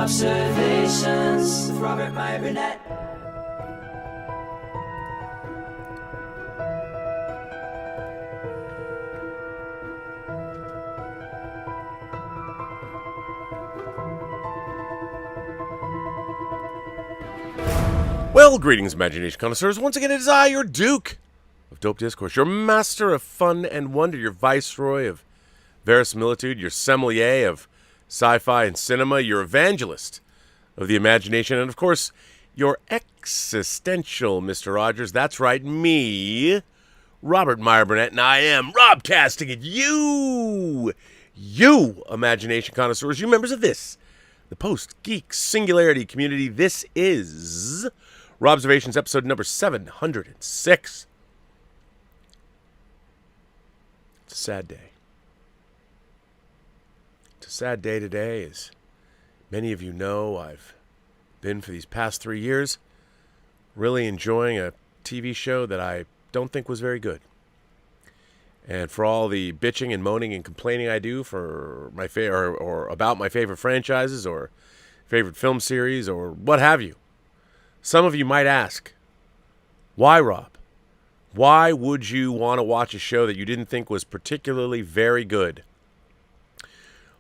Observations with Robert Meyer Burnett. Well, greetings, imagination connoisseurs. Once again, it is I, your Duke of Dope Discourse, your master of fun and wonder, your viceroy of verisimilitude, your sommelier of sci-fi and cinema, your evangelist of the imagination, and, of course, your existential Mr. Rogers. That's right, me, Robert Meyer Burnett, and I am Robcasting at you, imagination connoisseurs, you members of this, the Post-Geek Singularity community. This is Robservations, episode number 706. It's a sad day. It's a sad day today. As many of you know, I've been for these past 3 years really enjoying a TV show that I don't think was very good. And for all the bitching and moaning and complaining I do for my or about my favorite franchises or favorite film series or what have you, some of you might ask, why, Rob? Why would you want to watch a show that you didn't think was particularly very good?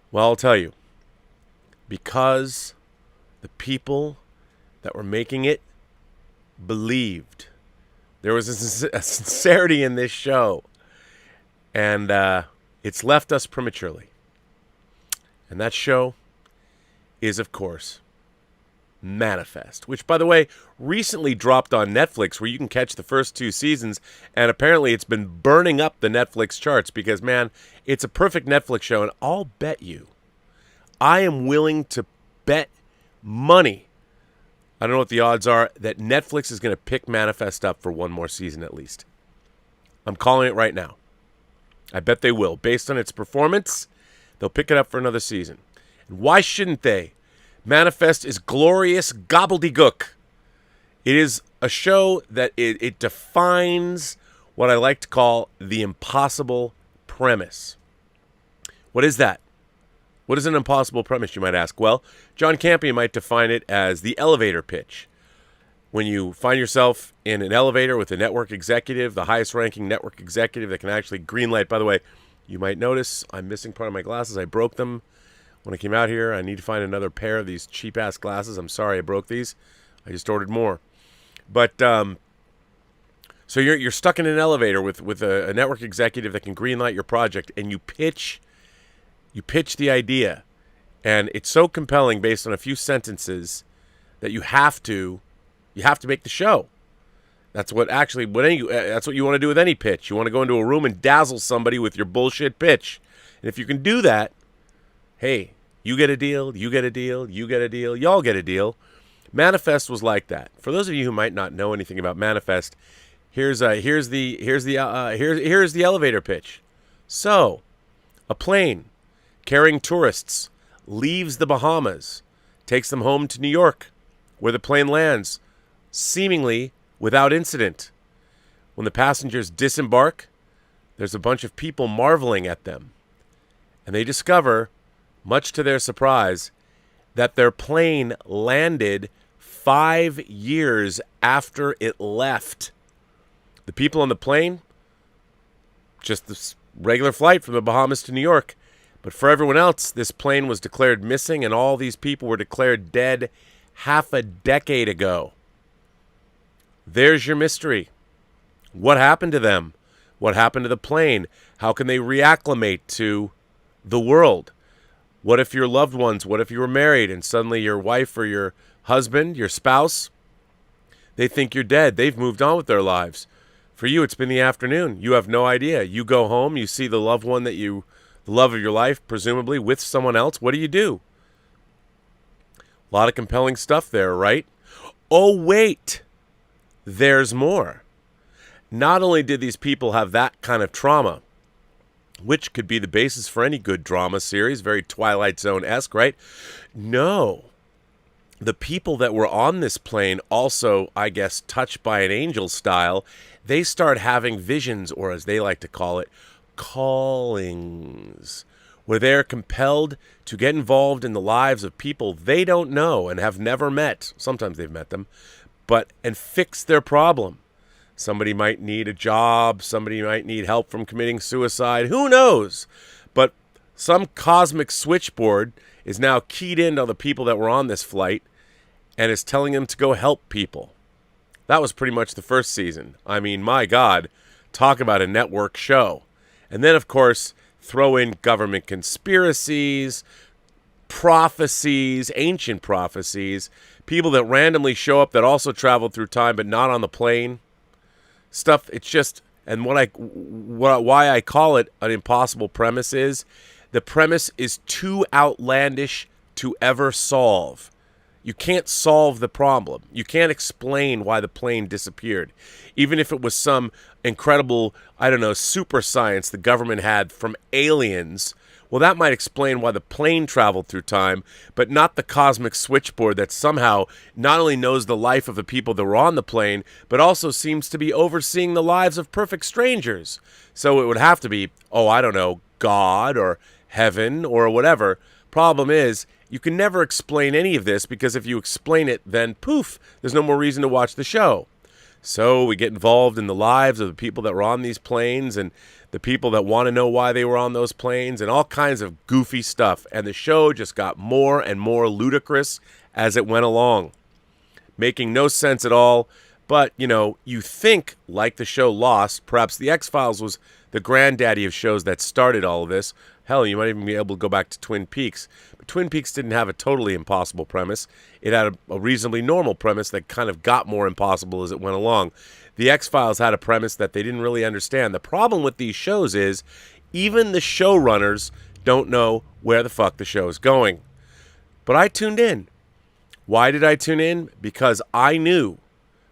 Well, I'll tell you. Because the people that were making it believed. There was a sincerity in this show. And it's left us prematurely. And that show is, of course, Manifest, which, by the way, recently dropped on Netflix, where you can catch the first 2 seasons, and apparently it's been burning up the Netflix charts because, man, it's a perfect Netflix show, and I'll bet you, I am willing to bet money, I don't know what the odds are, that Netflix is going to pick Manifest up for one more season at least. I'm calling it right now. I bet they will. Based on its performance, they'll pick it up for another season. And why shouldn't they? Manifest is glorious gobbledygook. It is a show that it defines what I like to call the impossible premise. What is that? What is an impossible premise, you might ask? Well, John Campion might define it as the elevator pitch. When you find yourself in an elevator with a network executive, the highest-ranking network executive that can actually greenlight. By the way, you might notice I'm missing part of my glasses. I broke them when I came out here. I need to find another pair of these cheap-ass glasses. I'm sorry I broke these. I just ordered more. But so you're stuck in an elevator with a network executive that can greenlight your project, and you pitch the idea, and it's so compelling based on a few sentences that you have to make the show. That's what that's what you want to do with any pitch. You want to go into a room and dazzle somebody with your bullshit pitch. And if you can do that, hey, you get a deal, you get a deal, you get a deal, y'all get a deal. Manifest was like that. For those of you who might not know anything about Manifest, here's the elevator pitch. So, a plane carrying tourists leaves the Bahamas, takes them home to New York, where the plane lands, seemingly without incident. When the passengers disembark, there's a bunch of people marveling at them, and they discover, much to their surprise, that their plane landed 5 years after it left. The people on the plane, just this regular flight from the Bahamas to New York. But for everyone else, this plane was declared missing, and all these people were declared dead half a decade ago. There's your mystery. What happened to them? What happened to the plane? How can they reacclimate to the world? What if your loved ones, what if you were married and suddenly your wife or your husband, your spouse, they think you're dead. They've moved on with their lives. For you, it's been the afternoon. You have no idea. You go home, you see the loved one the love of your life, presumably, with someone else. What do? A lot of compelling stuff there, right? Oh, wait. There's more. Not only did these people have that kind of trauma, which could be the basis for any good drama series, very Twilight Zone-esque, right? No. The people that were on this plane also, I guess, touched by an angel style, they start having visions, or as they like to call it, callings, where they're compelled to get involved in the lives of people they don't know and have never met. Sometimes they've met them, and fix their problem. Somebody might need a job. Somebody might need help from committing suicide. Who knows? But some cosmic switchboard is now keyed into the people that were on this flight and is telling them to go help people. That was pretty much the first season. I mean, my God, talk about a network show. And then, of course, throw in government conspiracies, prophecies, ancient prophecies, people that randomly show up that also traveled through time but not on the plane. Stuff, it's just, and why I call it an impossible premise is, the premise is too outlandish to ever solve. You can't solve the problem. You can't explain why the plane disappeared. Even if it was some incredible, I don't know, super science the government had from aliens, well, that might explain why the plane traveled through time, but not the cosmic switchboard that somehow not only knows the life of the people that were on the plane, but also seems to be overseeing the lives of perfect strangers. So it would have to be, I don't know, God or heaven or whatever. Problem is, you can never explain any of this, because if you explain it, then poof, there's no more reason to watch the show. So we get involved in the lives of the people that were on these planes and the people that want to know why they were on those planes and all kinds of goofy stuff. And the show just got more and more ludicrous as it went along, making no sense at all. But, you think, like the show Lost, perhaps The X-Files was the granddaddy of shows that started all of this. Hell, you might even be able to go back to Twin Peaks. But Twin Peaks didn't have a totally impossible premise. It had a reasonably normal premise that kind of got more impossible as it went along. The X-Files had a premise that they didn't really understand. The problem with these shows is even the showrunners don't know where the fuck the show is going. But I tuned in. Why did I tune in? Because I knew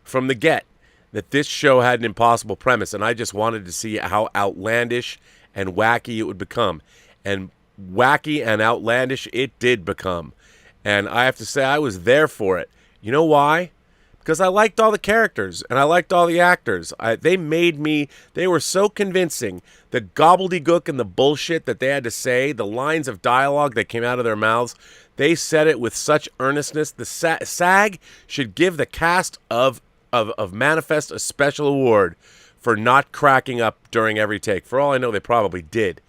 from the get that this show had an impossible premise, and I just wanted to see how outlandish and wacky it would become. And wacky and outlandish it did become. And I have to say, I was there for it. You know why? Because I liked all the characters, and I liked all the actors. They were so convincing. The gobbledygook and the bullshit that they had to say, the lines of dialogue that came out of their mouths, they said it with such earnestness. The SAG should give the cast of Manifest a special award for not cracking up during every take. For all I know, they probably did.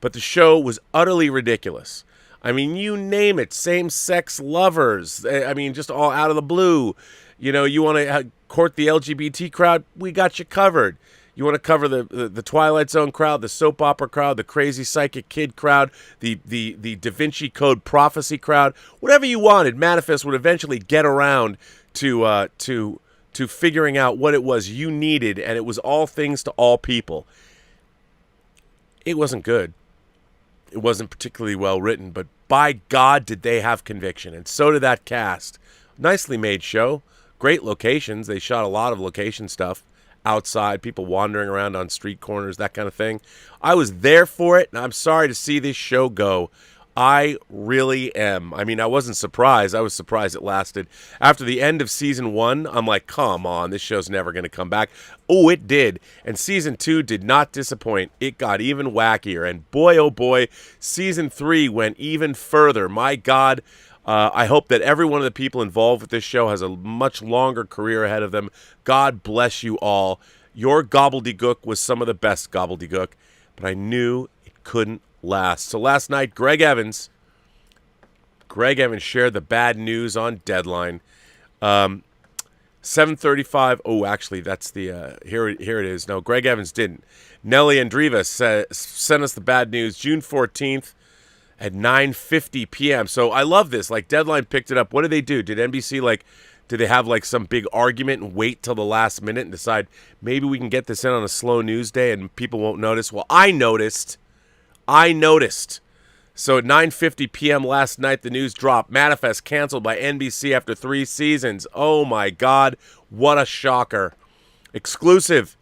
But the show was utterly ridiculous. I mean, you name it. Same-sex lovers. I mean, just all out of the blue. You want to court the LGBT crowd? We got you covered. You want to cover the Twilight Zone crowd, the soap opera crowd, the crazy psychic kid crowd, the Da Vinci Code prophecy crowd? Whatever you wanted, Manifest would eventually get around to figuring out what it was you needed, and it was all things to all people. It wasn't good. It wasn't particularly well written, but by God did they have conviction, and so did that cast. Nicely made show. Great locations. They shot a lot of location stuff outside, people wandering around on street corners, that kind of thing. I was there for it, and I'm sorry to see this show go. I really am. I mean, I wasn't surprised. I was surprised it lasted. After the end of season 1, I'm like, come on, this show's never going to come back. Oh, it did. And season 2 did not disappoint. It got even wackier. And boy, oh boy, season 3 went even further. My God, I hope that every one of the people involved with this show has a much longer career ahead of them. God bless you all. Your gobbledygook was some of the best gobbledygook, but I knew it couldn't last. So last night, Greg Evans shared the bad news on Deadline. 7:35. Oh, actually, that's the here it is. No, Greg Evans didn't. Nelly Andriva sent us the bad news June 14th at 9:50 p.m. So I love this. Like, Deadline picked it up. What did they do? Did NBC did they have some big argument and wait till the last minute and decide maybe we can get this in on a slow news day and people won't notice? Well, I noticed. So at 9:50 p.m. last night, the news dropped. Manifest canceled by NBC after 3 seasons. Oh my God, what a shocker. Exclusive.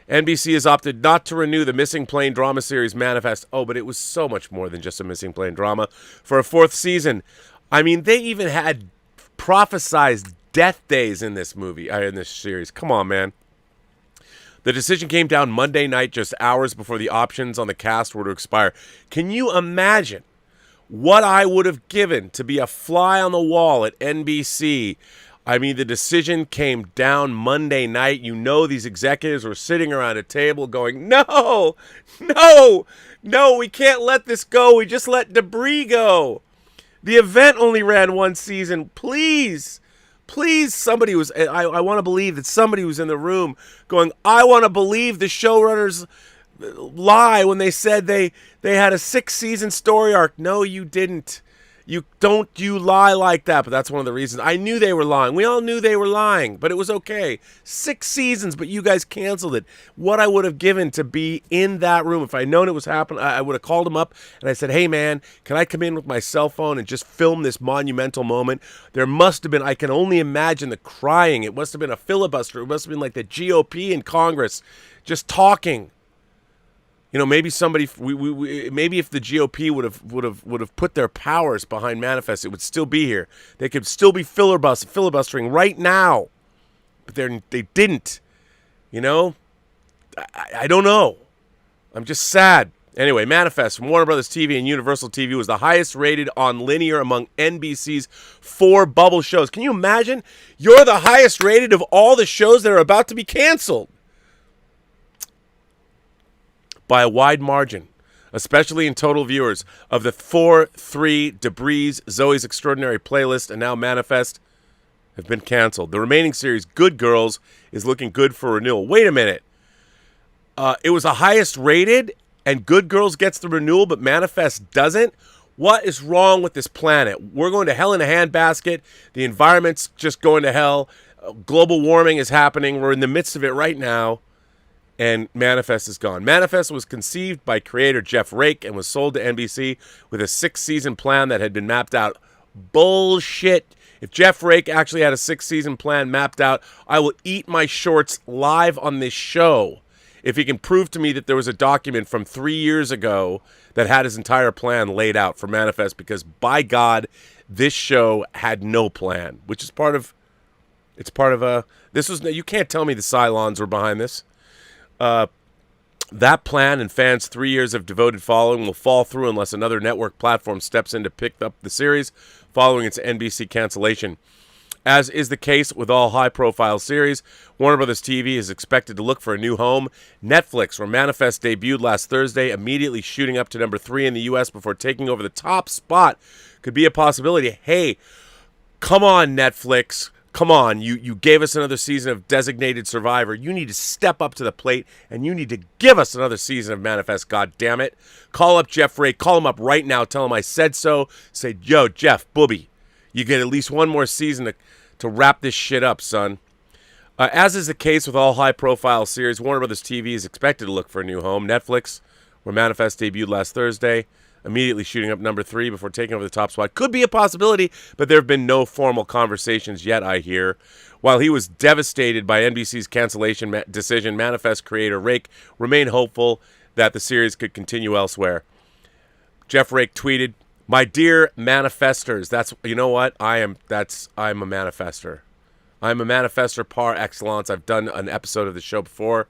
NBC has opted not to renew the Missing Plane drama series Manifest. Oh, but it was so much more than just a Missing Plane drama. For a 4th season. I mean, they even had prophesized death days in this movie, in this series. Come on, man. The decision came down Monday night, just hours before the options on the cast were to expire. Can you imagine what I would have given to be a fly on the wall at NBC? I mean, the decision came down Monday night. You know, these executives were sitting around a table going, no, we can't let this go. We just let Debris go. The event only ran one season. Please, somebody was, I want to believe that somebody was in the room going, I want to believe the showrunners lie when they said they had a 6-season story arc. No, you didn't. You lie like that. But that's one of the reasons. I knew they were lying. We all knew they were lying, but it was okay. 6 seasons, but you guys canceled it. What I would have given to be in that room, if I'd known it was happening, I would have called him up and I said, hey man, can I come in with my cell phone and just film this monumental moment? There must have been, I can only imagine the crying. It must have been a filibuster. It must have been like the GOP in Congress just talking. You know, maybe somebody, maybe if the GOP would have put their powers behind Manifest, it would still be here. They could still be filibustering right now, but they didn't. You know, I don't know. I'm just sad. Anyway, Manifest from Warner Brothers TV and Universal TV was the highest rated on linear among NBC's 4 bubble shows. Can you imagine? You're the highest rated of all the shows that are about to be canceled. By a wide margin, especially in total viewers. Of the 3 Debris, Zoe's Extraordinary Playlist, and now Manifest have been canceled. The remaining series, Good Girls, is looking good for renewal. Wait a minute. It was the highest rated, and Good Girls gets the renewal, but Manifest doesn't? What is wrong with this planet? We're going to hell in a handbasket. The environment's just going to hell. Global warming is happening. We're in the midst of it right now. And Manifest is gone. Manifest was conceived by creator Jeff Rake and was sold to NBC with a 6-season plan that had been mapped out. Bullshit. If Jeff Rake actually had a 6-season plan mapped out, I will eat my shorts live on this show if he can prove to me that there was a document from 3 years ago that had his entire plan laid out for Manifest, because by God, this show had no plan, which is part of, this was, you can't tell me the Cylons were behind this. That plan and fans' 3 years of devoted following will fall through unless another network platform steps in to pick up the series following its NBC cancellation. As is the case with all high-profile series, Warner Brothers TV is expected to look for a new home. Netflix, where Manifest debuted last Thursday, immediately shooting up to number 3 in the U.S. before taking over the top spot, could be a possibility. Hey, come on, Netflix. Come on, you gave us another season of Designated Survivor. You need to step up to the plate, and you need to give us another season of Manifest, goddammit. Call up Jeff Ray. Call him up right now. Tell him I said so. Say, yo, Jeff, booby, you get at least one more season to wrap this shit up, son. As is the case with all high-profile series, Warner Brothers TV is expected to look for a new home. Netflix, where Manifest debuted last Thursday, immediately shooting up number 3 before taking over the top spot. Could be a possibility, but there have been no formal conversations yet, I hear. While he was devastated by NBC's cancellation decision, Manifest creator Rake remained hopeful that the series could continue elsewhere. Jeff Rake tweeted, "My dear manifestors," that's, you know what? I'm a manifester. I'm a manifester par excellence. I've done an episode of the show before.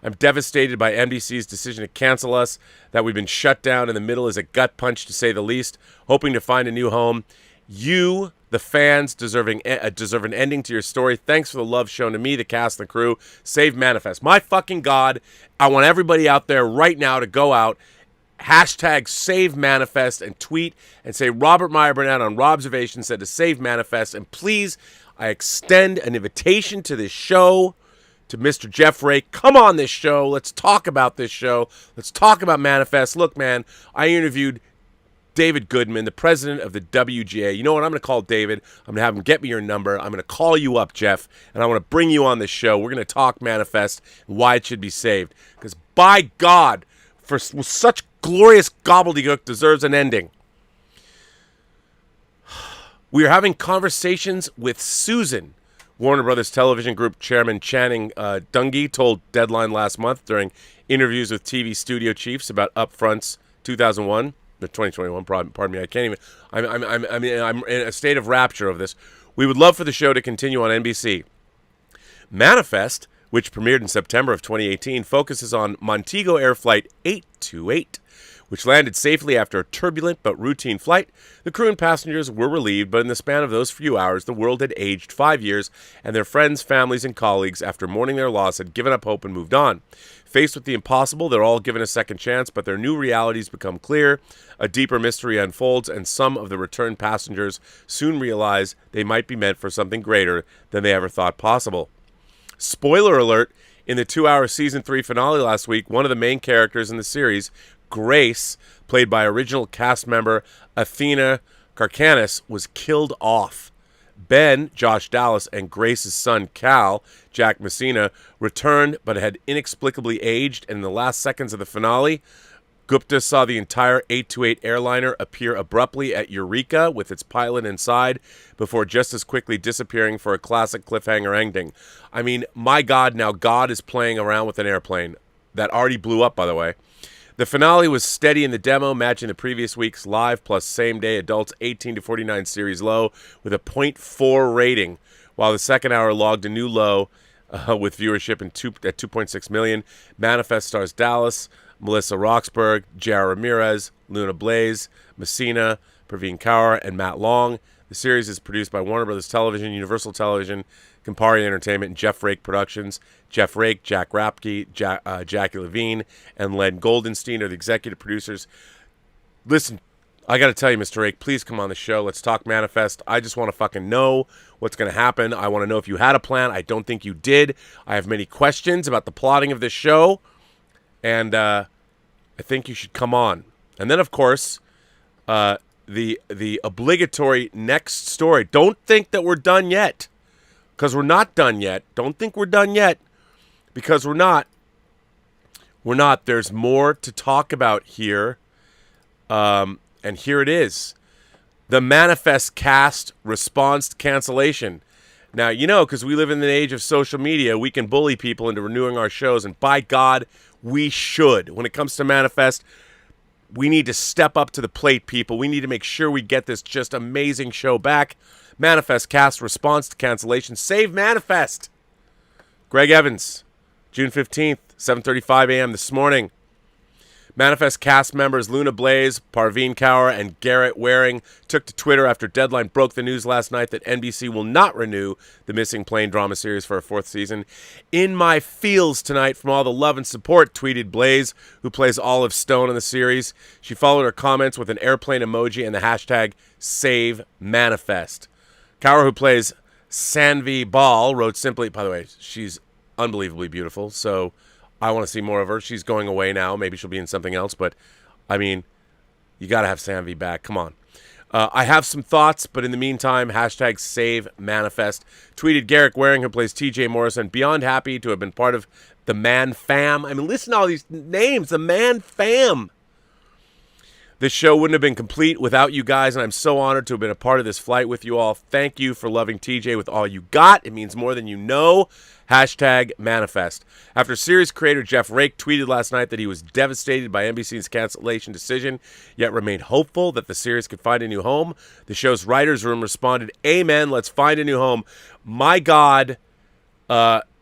I'm devastated by NBC's decision to cancel us. That we've been shut down in the middle is a gut punch, to say the least. Hoping to find a new home. You, the fans, deserve an ending to your story. Thanks for the love shown to me, the cast, and the crew. Save Manifest. My fucking God, I want everybody out there right now to go out, hashtag Save Manifest, and tweet and say Robert Meyer Burnett on Robservation said to save Manifest. And please, I extend an invitation to this show, to Mr. Jeff Ray. Come on this show. Let's talk about this show. Let's talk about Manifest. Look, man, I interviewed David Goodman, the president of the WGA. You know what? I'm going to call David. I'm going to have him get me your number. I'm going to call you up, Jeff, and I want to bring you on this show. We're going to talk Manifest and why it should be saved. Because by God, for such glorious gobbledygook deserves an ending. We are having conversations with Susan. Warner Brothers Television Group Chairman Channing Dungey told Deadline last month during interviews with TV studio chiefs about Upfronts 2021. Pardon me. I can't even. I'm in a state of rapture of this. We would love for the show to continue on NBC. Manifest which premiered in September of 2018, focuses on Montego Air Flight 828, which landed safely after a turbulent but routine flight. The crew and passengers were relieved, but in the span of those few hours, the world had aged 5 years, and their friends, families, and colleagues, after mourning their loss, had given up hope and moved on. Faced with the impossible, they're all given a second chance, but their new realities become clear, a deeper mystery unfolds, and some of the returned passengers soon realize they might be meant for something greater than they ever thought possible. Spoiler alert, in the 2-hour Season 3 finale last week, one of the main characters in the series, Grace, played by original cast member Athena Karkanis, was killed off. Ben, Josh Dallas, and Grace's son, Cal, Jack Messina, returned but had inexplicably aged, and in the last seconds of the finale, Gupta saw the entire 828 airliner appear abruptly at Eureka with its pilot inside before just as quickly disappearing for a classic cliffhanger ending. I mean, my God, now God is playing around with an airplane that already blew up, by the way. The finale was steady in the demo, matching the previous week's live plus same-day adults 18 to 49 series low with a .4 rating, while the second hour logged a new low with viewership at 2.6 million. Manifest stars Dallas, Melissa Roxburgh, Jara Ramirez, Luna Blaze, Messina, Praveen Kaur, and Matt Long. The series is produced by Warner Brothers Television, Universal Television, Campari Entertainment, and Jeff Rake Productions. Jeff Rake, Jack Rapke, Jackie Levine, and Len Goldenstein are the executive producers. Listen, I got to tell you, Mr. Rake, please come on the show. Let's talk Manifest. I just want to fucking know what's going to happen. I want to know if you had a plan. I don't think you did. I have many questions about the plotting of this show, and I think you should come on. And then, of course, the obligatory next story. Don't think that we're done yet, because we're not done yet. Don't think we're done yet, because we're not. We're not. There's more to talk about here, and here it is. The Manifest cast responds to cancellation. Now, you know, because we live in the age of social media, we can bully people into renewing our shows, and by God, we should. When it comes to Manifest, we need to step up to the plate, people. We need to make sure we get this just amazing show back. Manifest cast response to cancellation. Save Manifest. Greg Evans, June 15th, 7:35 a.m. this morning. Manifest cast members Luna Blaze, Parveen Kaur, and Garrett Waring took to Twitter after Deadline broke the news last night that NBC will not renew the Missing Plane drama series for a fourth season. In my feels tonight from all the love and support, tweeted Blaze, who plays Olive Stone in the series. She followed her comments with an airplane emoji and the hashtag #SaveManifest. Kaur, who plays Sanvi Bal, wrote simply, by the way, she's unbelievably beautiful, so I want to see more of her. She's going away now. Maybe she'll be in something else, but, I mean, you got to have Sanvi back. Come on. I have some thoughts, but in the meantime, hashtag #SaveManifest. Tweeted Garrett Waring, who plays TJ Morrison, beyond happy to have been part of the Man Fam. I mean, listen to all these names, the Man Fam. This show wouldn't have been complete without you guys, and I'm so honored to have been a part of this flight with you all. Thank you for loving TJ with all you got. It means more than you know. Hashtag Manifest. After series creator Jeff Rake tweeted last night that he was devastated by NBC's cancellation decision, yet remained hopeful that the series could find a new home, the show's writers' room responded, "Amen, let's find a new home." My God,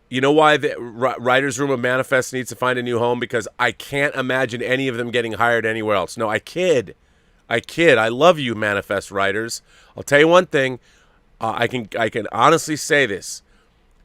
you know why the writers' room of Manifest needs to find a new home? Because I can't imagine any of them getting hired anywhere else. No, I kid. I love you, Manifest writers. I'll tell you one thing. I can honestly say this.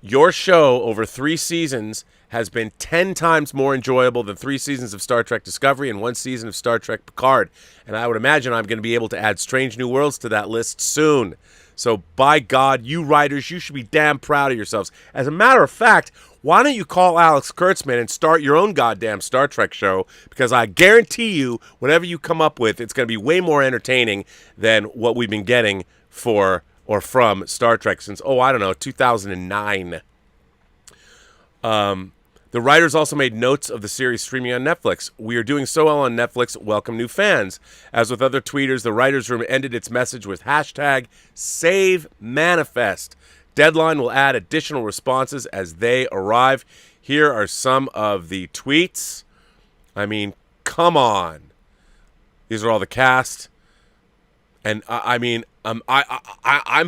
Your show over 3 seasons has been 10 times more enjoyable than 3 seasons of Star Trek Discovery and 1 season of Star Trek Picard. And I would imagine I'm going to be able to add Strange New Worlds to that list soon. So, by God, you writers, you should be damn proud of yourselves. As a matter of fact, why don't you call Alex Kurtzman and start your own goddamn Star Trek show? Because I guarantee you, whatever you come up with, it's going to be way more entertaining than what we've been getting for or from Star Trek since, 2009. The writers also made notes of the series streaming on Netflix. "We are doing so well on Netflix. Welcome new fans." As with other tweeters, the writers' room ended its message with hashtag #SaveManifest. Deadline will add additional responses as they arrive. Here are some of the tweets. I mean, come on. These are all the cast. And I'm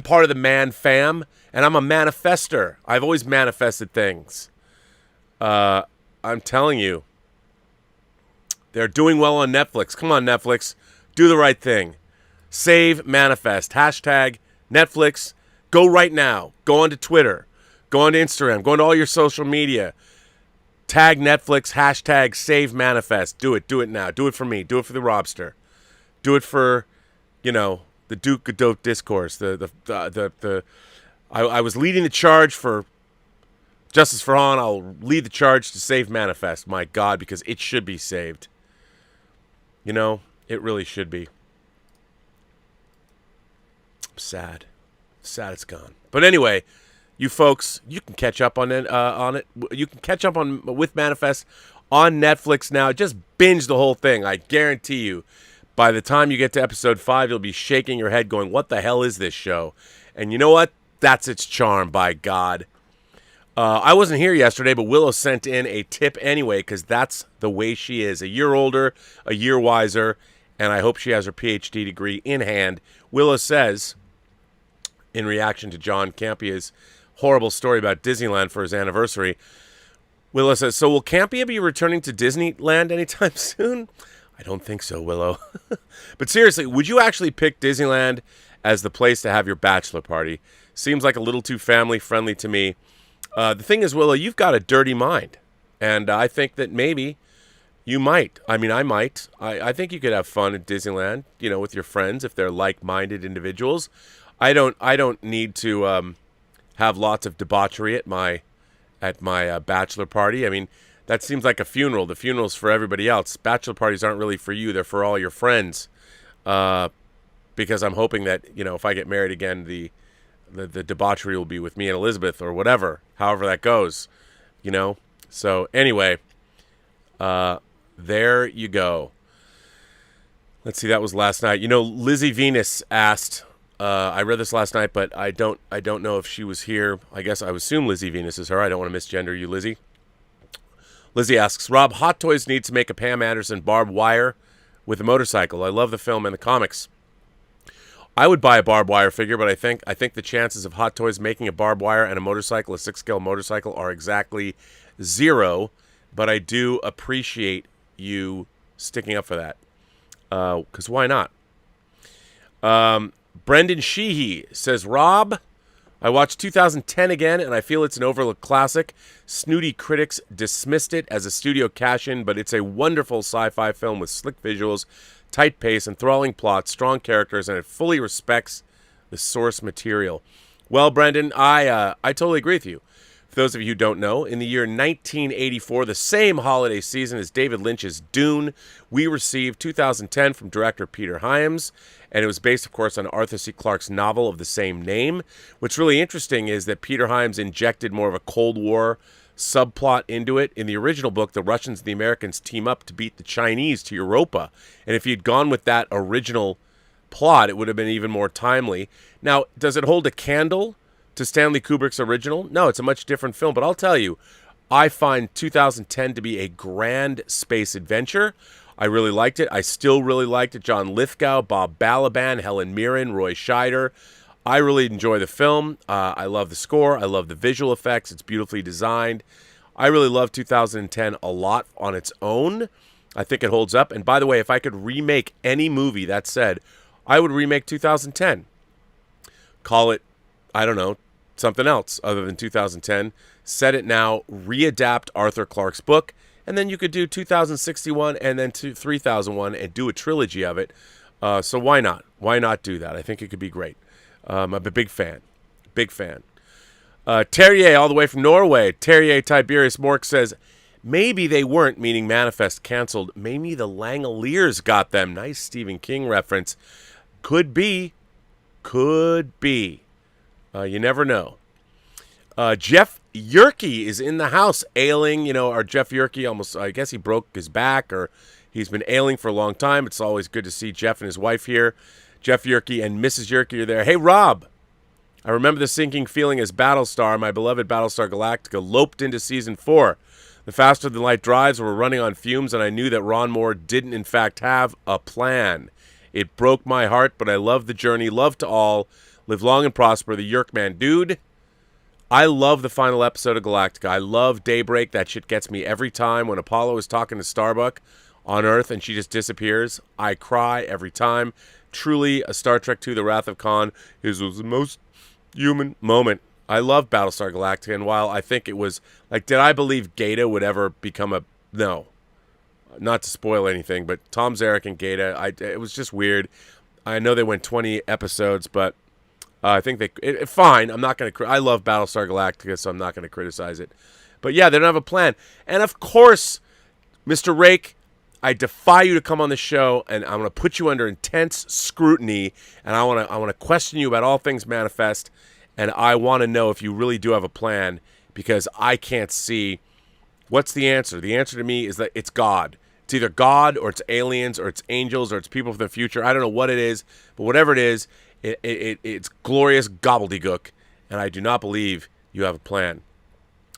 part of the Man Fam, and I'm a manifester. I've always manifested things. I'm telling you, they're doing well on Netflix. Come on, Netflix. Do the right thing. Save Manifest. Hashtag Netflix. Go right now. Go onto Twitter. Go onto Instagram. Go onto all your social media. Tag Netflix. Hashtag Save Manifest. Do it. Do it now. Do it for me. Do it for the Robster. Do it for, the Duke of Dope Discourse. I was leading the charge for Justice for Han. I'll lead the charge to save Manifest. My God, because it should be saved. It really should be. I'm sad. Sad it's gone. But anyway, you folks, you can catch up on it. You can catch up with Manifest on Netflix now. Just binge the whole thing. I guarantee you. By the time you get to episode 5, you'll be shaking your head going, what the hell is this show? And you know what? That's its charm, by God. I wasn't here yesterday, but Willow sent in a tip anyway, because that's the way she is. A year older, a year wiser, and I hope she has her PhD degree in hand. Willow says, in reaction to John Campia's horrible story about Disneyland for his anniversary, Willow says, so will Campia be returning to Disneyland anytime soon? I don't think so, Willow. But seriously, would you actually pick Disneyland as the place to have your bachelor party? Seems like a little too family-friendly to me. The thing is, Willow, you've got a dirty mind. And I think that maybe you might. I mean, I might. I think you could have fun at Disneyland, with your friends if they're like-minded individuals. I don't need to have lots of debauchery at my bachelor party. I mean, that seems like a funeral. The funeral's for everybody else. Bachelor parties aren't really for you. They're for all your friends. Because I'm hoping that, if I get married again, the debauchery will be with me and Elizabeth or whatever, however that goes, So anyway, there you go. Let's see, that was last night. Lizzie Venus asked, I read this last night, but I don't know if she was here. I guess I would assume Lizzie Venus is her. I don't want to misgender you, Lizzie. Lizzie asks, Rob, Hot Toys need to make a Pam Anderson barbed wire with a motorcycle. I love the film and the comics. I would buy a barbed wire figure, but I think the chances of Hot Toys making a barbed wire and a motorcycle, a 6-scale motorcycle, are exactly 0. But I do appreciate you sticking up for that. Because why not? Brendan Sheehy says, Rob, I watched 2010 again, and I feel it's an overlooked classic. Snooty critics dismissed it as a studio cash-in, but it's a wonderful sci-fi film with slick visuals, tight pace, enthralling plot, strong characters, and it fully respects the source material. Well, Brendan, I totally agree with you. For those of you who don't know, in the year 1984, the same holiday season as David Lynch's Dune, we received 2010 from director Peter Hyams, and it was based, of course, on Arthur C. Clarke's novel of the same name. What's really interesting is that Peter Hyams injected more of a Cold War subplot into it. In the original book, the Russians and the Americans team up to beat the Chinese to Europa, and if you'd gone with that original plot, it would have been even more timely. Now, does it hold a candle to Stanley Kubrick's original? No, it's a much different film, but I'll tell you, I find 2010 to be a grand space adventure. I really liked it. I still really liked it. John Lithgow, Bob Balaban, Helen Mirren, Roy Scheider. I really enjoy the film. I love the score. I love the visual effects. It's beautifully designed. I really love 2010 a lot on its own. I think it holds up. And by the way, if I could remake any movie, that said, I would remake 2010. Call it, I don't know, something else other than 2010. Set it now, readapt Arthur Clarke's book, and then you could do 2061 and then 3001 and do a trilogy of it. So why not? Why not do that? I think it could be great. I'm a big fan. Big fan. Terrier, all the way from Norway. Terrier Tiberius Mork says, maybe they weren't, meaning Manifest, canceled. Maybe the Langoliers got them. Nice Stephen King reference. Could be. Could be. You never know. Jeff Yerke is in the house ailing. Our Jeff Yerke almost, I guess he broke his back or he's been ailing for a long time. It's always good to see Jeff and his wife here. Jeff Yerke and Mrs. Yerke are there. Hey, Rob, I remember the sinking feeling as Battlestar, my beloved Battlestar Galactica, loped into Season 4. The faster-than-light drives were running on fumes, and I knew that Ron Moore didn't, in fact, have a plan. It broke my heart, but I love the journey. Love to all. Live long and prosper. The Yerkman. Dude, I love the final episode of Galactica. I love Daybreak. That shit gets me every time. When Apollo is talking to Starbuck on Earth and she just disappears, I cry every time. Truly, a Star Trek II, The Wrath of Khan is the most human moment. I love Battlestar Galactica, and while I think it was, like, did I believe Gaeta would ever become a... No. Not to spoil anything, but Tom Zarek and Gaeta, it was just weird. I know they went 20 episodes, but I think fine. I'm not going to... I love Battlestar Galactica, so I'm not going to criticize it. But yeah, they don't have a plan. And of course, Mr. Rake, I defy you to come on the show, and I'm going to put you under intense scrutiny, and I want to question you about all things Manifest, and I want to know if you really do have a plan, because I can't see... What's the answer? The answer to me is that it's God. It's either God, or it's aliens, or it's angels, or it's people from the future. I don't know what it is, but whatever it is, it's glorious gobbledygook, and I do not believe you have a plan.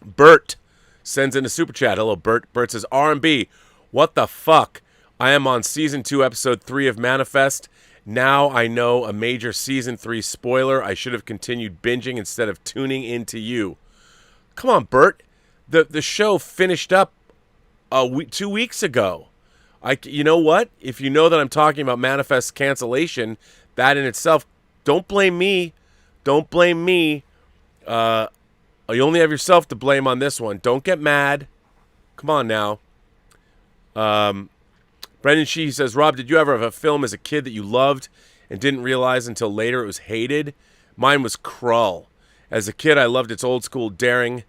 Bert sends in a super chat. Hello, Bert. Bert says, R&B, what the fuck? I am on Season 2, Episode 3 of Manifest. Now I know a major Season 3 spoiler. I should have continued binging instead of tuning into you. Come on, Bert. The show finished up 2 weeks ago. You know what? If you know that I'm talking about Manifest cancellation, that in itself, don't blame me. Don't blame me. You only have yourself to blame on this one. Don't get mad. Come on now. Brendan Shee says, Rob, did you ever have a film as a kid that you loved and didn't realize until later it was hated? Mine was Krull. As a kid, I loved its old school daring.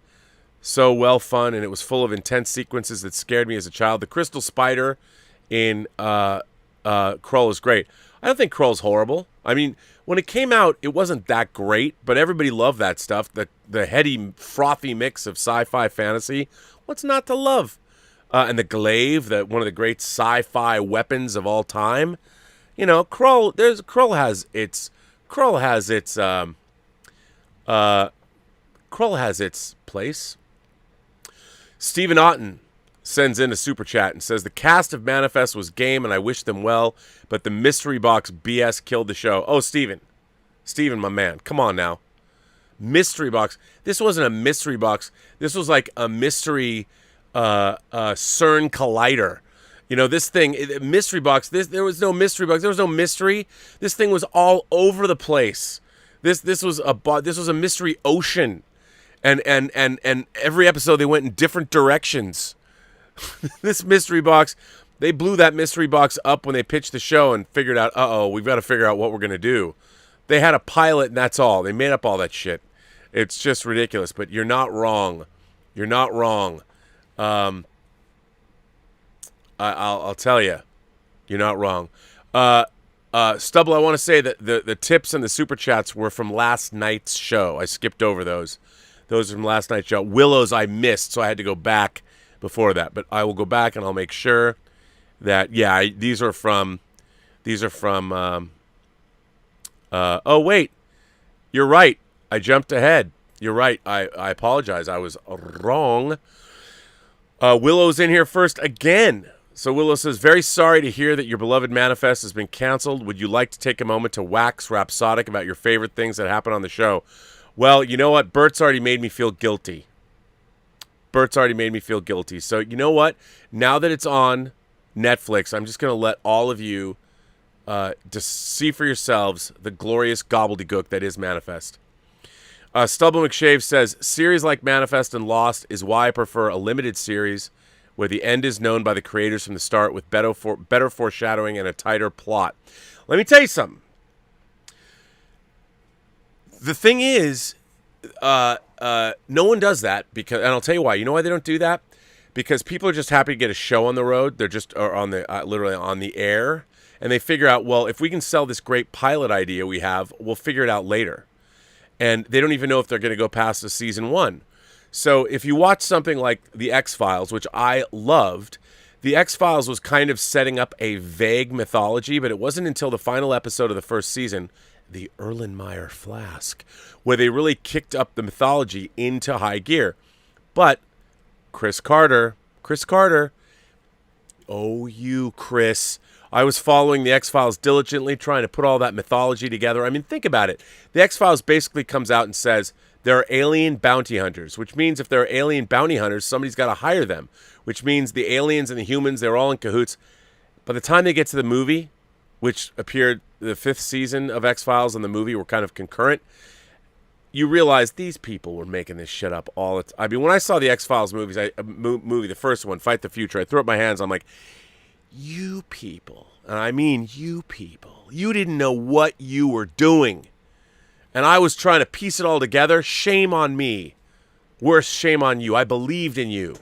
So well fun, and it was full of intense sequences that scared me as a child. The Crystal Spider in Krull is great. I don't think Krull's horrible. I mean, when it came out, it wasn't that great, but everybody loved that stuff. The heady, frothy mix of sci-fi fantasy. What's not to love? And the glaive, one of the great sci-fi weapons of all time. You know, Krull has its place. Stephen Otten sends in a super chat and says, the cast of Manifest was game and I wish them well, but the mystery box BS killed the show. Oh, Stephen, my man, come on now. Mystery box. This wasn't a mystery box. This was like a mystery CERN collider. You know, this thing, mystery box, there was no mystery box. There was no mystery. This thing was all over the place. This was a mystery ocean. And every episode they went in different directions. This mystery box, they blew that mystery box up when they pitched the show and figured out, we've got to figure out what we're going to do. They had a pilot and that's all. They made up all that shit. It's just ridiculous, but you're not wrong. You're not wrong. I'll tell you, you're not wrong. Stubble, I want to say that the tips and the super chats were from last night's show. I skipped over those. Those are from last night's show. Willow's I missed, so I had to go back before that. But I will go back and I'll make sure that, these are from, oh, wait. You're right. I jumped ahead. You're right. I apologize. I was wrong. Willow's in here first again. So Willow says, very sorry to hear that your beloved Manifest has been canceled. Would you like to take a moment to wax rhapsodic about your favorite things that happen on the show? Well, you know what? Bert's already made me feel guilty. So you know what? Now that it's on Netflix, I'm just going to let all of you just see for yourselves the glorious gobbledygook that is Manifest. Stubble McShave says, series like Manifest and Lost is why I prefer a limited series where the end is known by the creators from the start with better foreshadowing and a tighter plot. Let me tell you something. The thing is, no one does that because, and I'll tell you why. You know why they don't do that? Because people are just happy to get a show on the road. They're just literally on the air, and they figure out, well, if we can sell this great pilot idea we have, we'll figure it out later. And they don't even know if they're going to go past the season 1. So if you watch something like The X-Files, which I loved, The X-Files was kind of setting up a vague mythology, but it wasn't until the final episode of the first season, the Erlenmeyer Flask, where they really kicked up the mythology into high gear. But Chris Carter, oh, you, Chris. I was following the X-Files diligently, trying to put all that mythology together. I mean, think about it. The X-Files basically comes out and says, There are alien bounty hunters, which means if there are alien bounty hunters, somebody's got to hire them, which means the aliens and the humans, they're all in cahoots. By the time they get to the movie, which appeared the 5th season of X-Files and the movie were kind of concurrent, you realize these people were making this shit up all the time. I mean, when I saw the X-Files movie, the first one, Fight the Future, I threw up my hands. I'm like, you people, and I mean you people, you didn't know what you were doing. And I was trying to piece it all together. Shame on me. Worse, shame on you. I believed in you.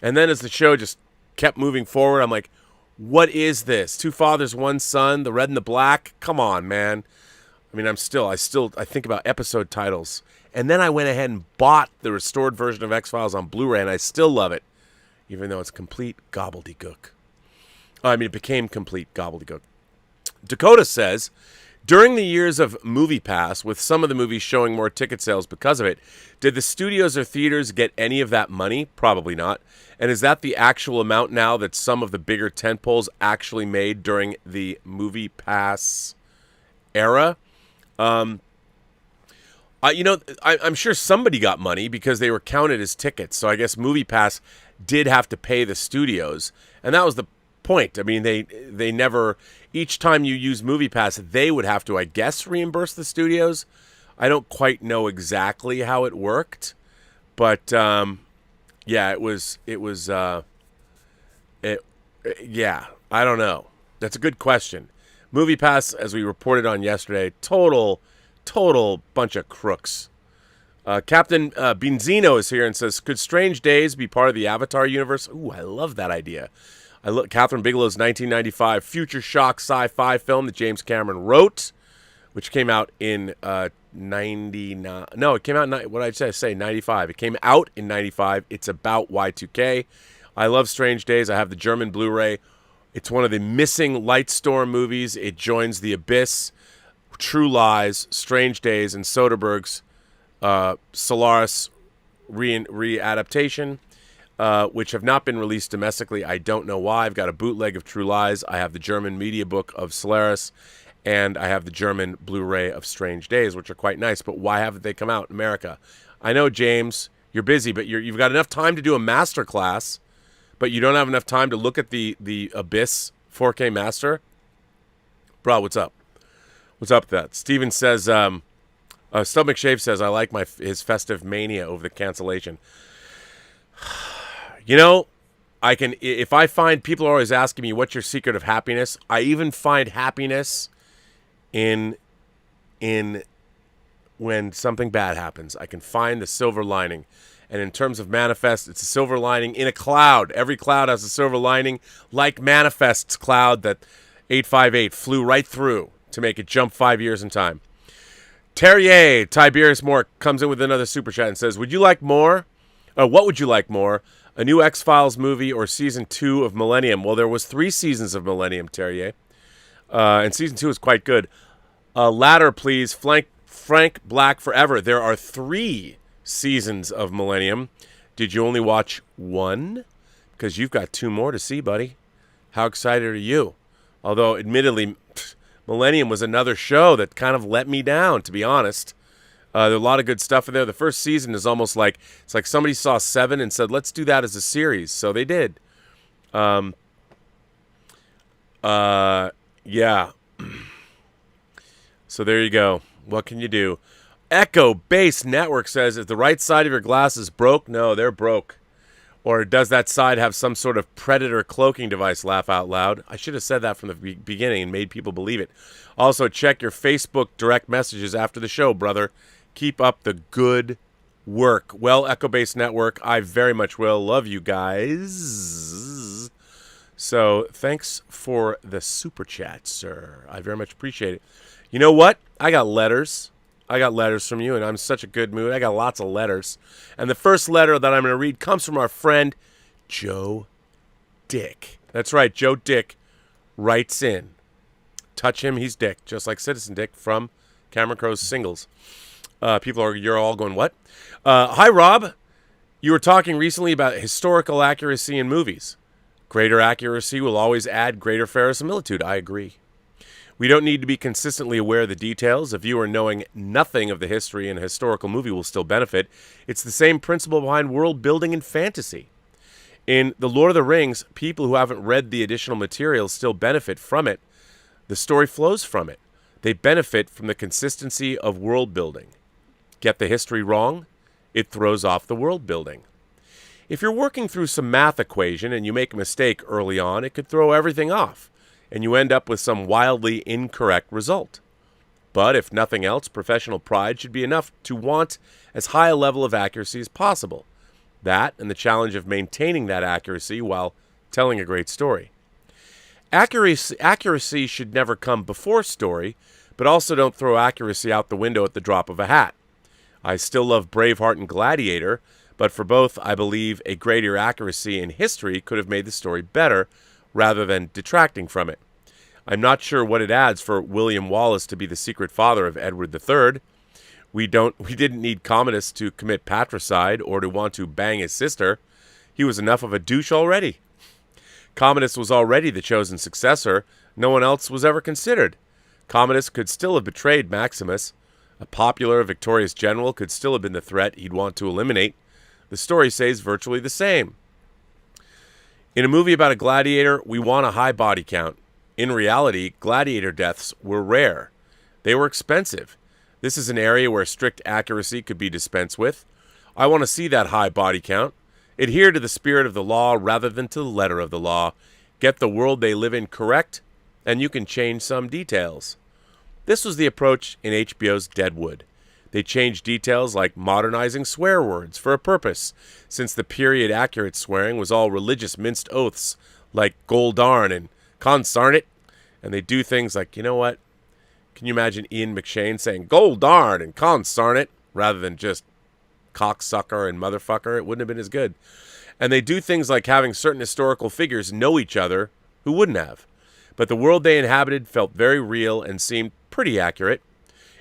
And then as the show just kept moving forward, I'm like, what is this? 2 fathers, 1 son, the red and the black? Come on, man. I mean, I think about episode titles. And then I went ahead and bought the restored version of X-Files on Blu-ray, and I still love it, even though it's complete gobbledygook. I mean, it became complete gobbledygook. Dakota says, during the years of MoviePass, with some of the movies showing more ticket sales because of it, did the studios or theaters get any of that money? Probably not. And is that the actual amount now that some of the bigger tentpoles actually made during the MoviePass era? I'm sure somebody got money because they were counted as tickets. So I guess MoviePass did have to pay the studios, and that was the point. I mean, they never. Each time you use MoviePass, they would have to, I guess, reimburse the studios. I don't quite know exactly how it worked, but yeah, it was. Yeah, I don't know. That's a good question. MoviePass, as we reported on yesterday, total bunch of crooks. Captain Benzino is here and says, could Strange Days be part of the Avatar universe? Ooh, I love that idea. Catherine Bigelow's 1995 future shock sci-fi film that James Cameron wrote, which came out in 99. No, it came out in, what did I say? 95. It came out in 95. It's about Y2K. I love Strange Days. I have the German Blu-ray. It's one of the missing Lightstorm movies. It joins The Abyss, True Lies, Strange Days, and Soderbergh's Solaris re-adaptation, which have not been released domestically. I don't know why. I've got a bootleg of True Lies. I have the German media book of Solaris, and I have the German Blu-ray of Strange Days, which are quite nice. But why haven't they come out in America? I know, James, you're busy, but you've got enough time to do a master class, but you don't have enough time to look at the Abyss 4K master? Bro, what's up? What's up with that? Steven says, Stub McShave says, I like his festive mania over the cancellation. You know, if I find, people are always asking me, what's your secret of happiness? I even find happiness in when something bad happens. I can find the silver lining. And in terms of Manifest, it's a silver lining in a cloud. Every cloud has a silver lining, like Manifest's cloud that 858 flew right through to make it jump 5 years in time. Terrier, Tiberius Moore, comes in with another super chat and says, would you like more? What would you like more? A new X-Files movie or season 2 of Millennium? Well, there was 3 seasons of Millennium, Terrier. And season 2 is quite good. Ladder, please. Frank Black Forever. There are 3 seasons of Millennium. Did you only watch 1? Because you've got 2 more to see, buddy. How excited are you? Although, admittedly, Millennium was another show that kind of let me down, to be honest. There's a lot of good stuff in there. The first season is almost like, it's like somebody saw 7 and said, let's do that as a series. So they did. Yeah. So there you go. What can you do? Echo Base Network says, if the right side of your glass is broke, no, they're broke. Or does that side have some sort of predator cloaking device? Laugh out loud. I should have said that from the beginning and made people believe it. Also, check your Facebook direct messages after the show, brother. Keep up the good work. Well, Echo Base Network, I very much will. Love you guys. So, thanks for the super chat, sir. I very much appreciate it. You know what? I got letters. I got letters from you, and I'm in such a good mood. I got lots of letters. And the first letter that I'm going to read comes from our friend, Joe Dick. That's right, Joe Dick writes in. Touch him, he's Dick, just like Citizen Dick from Cameron Crowe's Singles. You're all going, what? Hi, Rob. You were talking recently about historical accuracy in movies. Greater accuracy will always add greater verisimilitude. I agree. We don't need to be consistently aware of the details. A viewer knowing nothing of the history in a historical movie will still benefit. It's the same principle behind world building and fantasy. In The Lord of the Rings, people who haven't read the additional material still benefit from it. The story flows from it. They benefit from the consistency of world building. Get the history wrong, it throws off the world building. If you're working through some math equation and you make a mistake early on, it could throw everything off, and you end up with some wildly incorrect result. But if nothing else, professional pride should be enough to want as high a level of accuracy as possible. That and the challenge of maintaining that accuracy while telling a great story. Accuracy should never come before story, but also don't throw accuracy out the window at the drop of a hat. I still love Braveheart and Gladiator, but for both, I believe a greater accuracy in history could have made the story better rather than detracting from it. I'm not sure what it adds for William Wallace to be the secret father of Edward III. We didn't need Commodus to commit patricide or to want to bang his sister. He was enough of a douche already. Commodus was already the chosen successor. No one else was ever considered. Commodus could still have betrayed Maximus. A popular, victorious general could still have been the threat he'd want to eliminate. The story says virtually the same. In a movie about a gladiator, we want a high body count. In reality, gladiator deaths were rare. They were expensive. This is an area where strict accuracy could be dispensed with. I want to see that high body count. Adhere to the spirit of the law rather than to the letter of the law. Get the world they live in correct, and you can change some details. This was the approach in HBO's Deadwood. They changed details like modernizing swear words for a purpose, since the period-accurate swearing was all religious minced oaths like "gol darn" and "consarn it," and they do things like, you know what? Can you imagine Ian McShane saying "gol darn" and "consarn it" rather than just cocksucker and motherfucker? It wouldn't have been as good. And they do things like having certain historical figures know each other who wouldn't have. But the world they inhabited felt very real and seemed pretty accurate.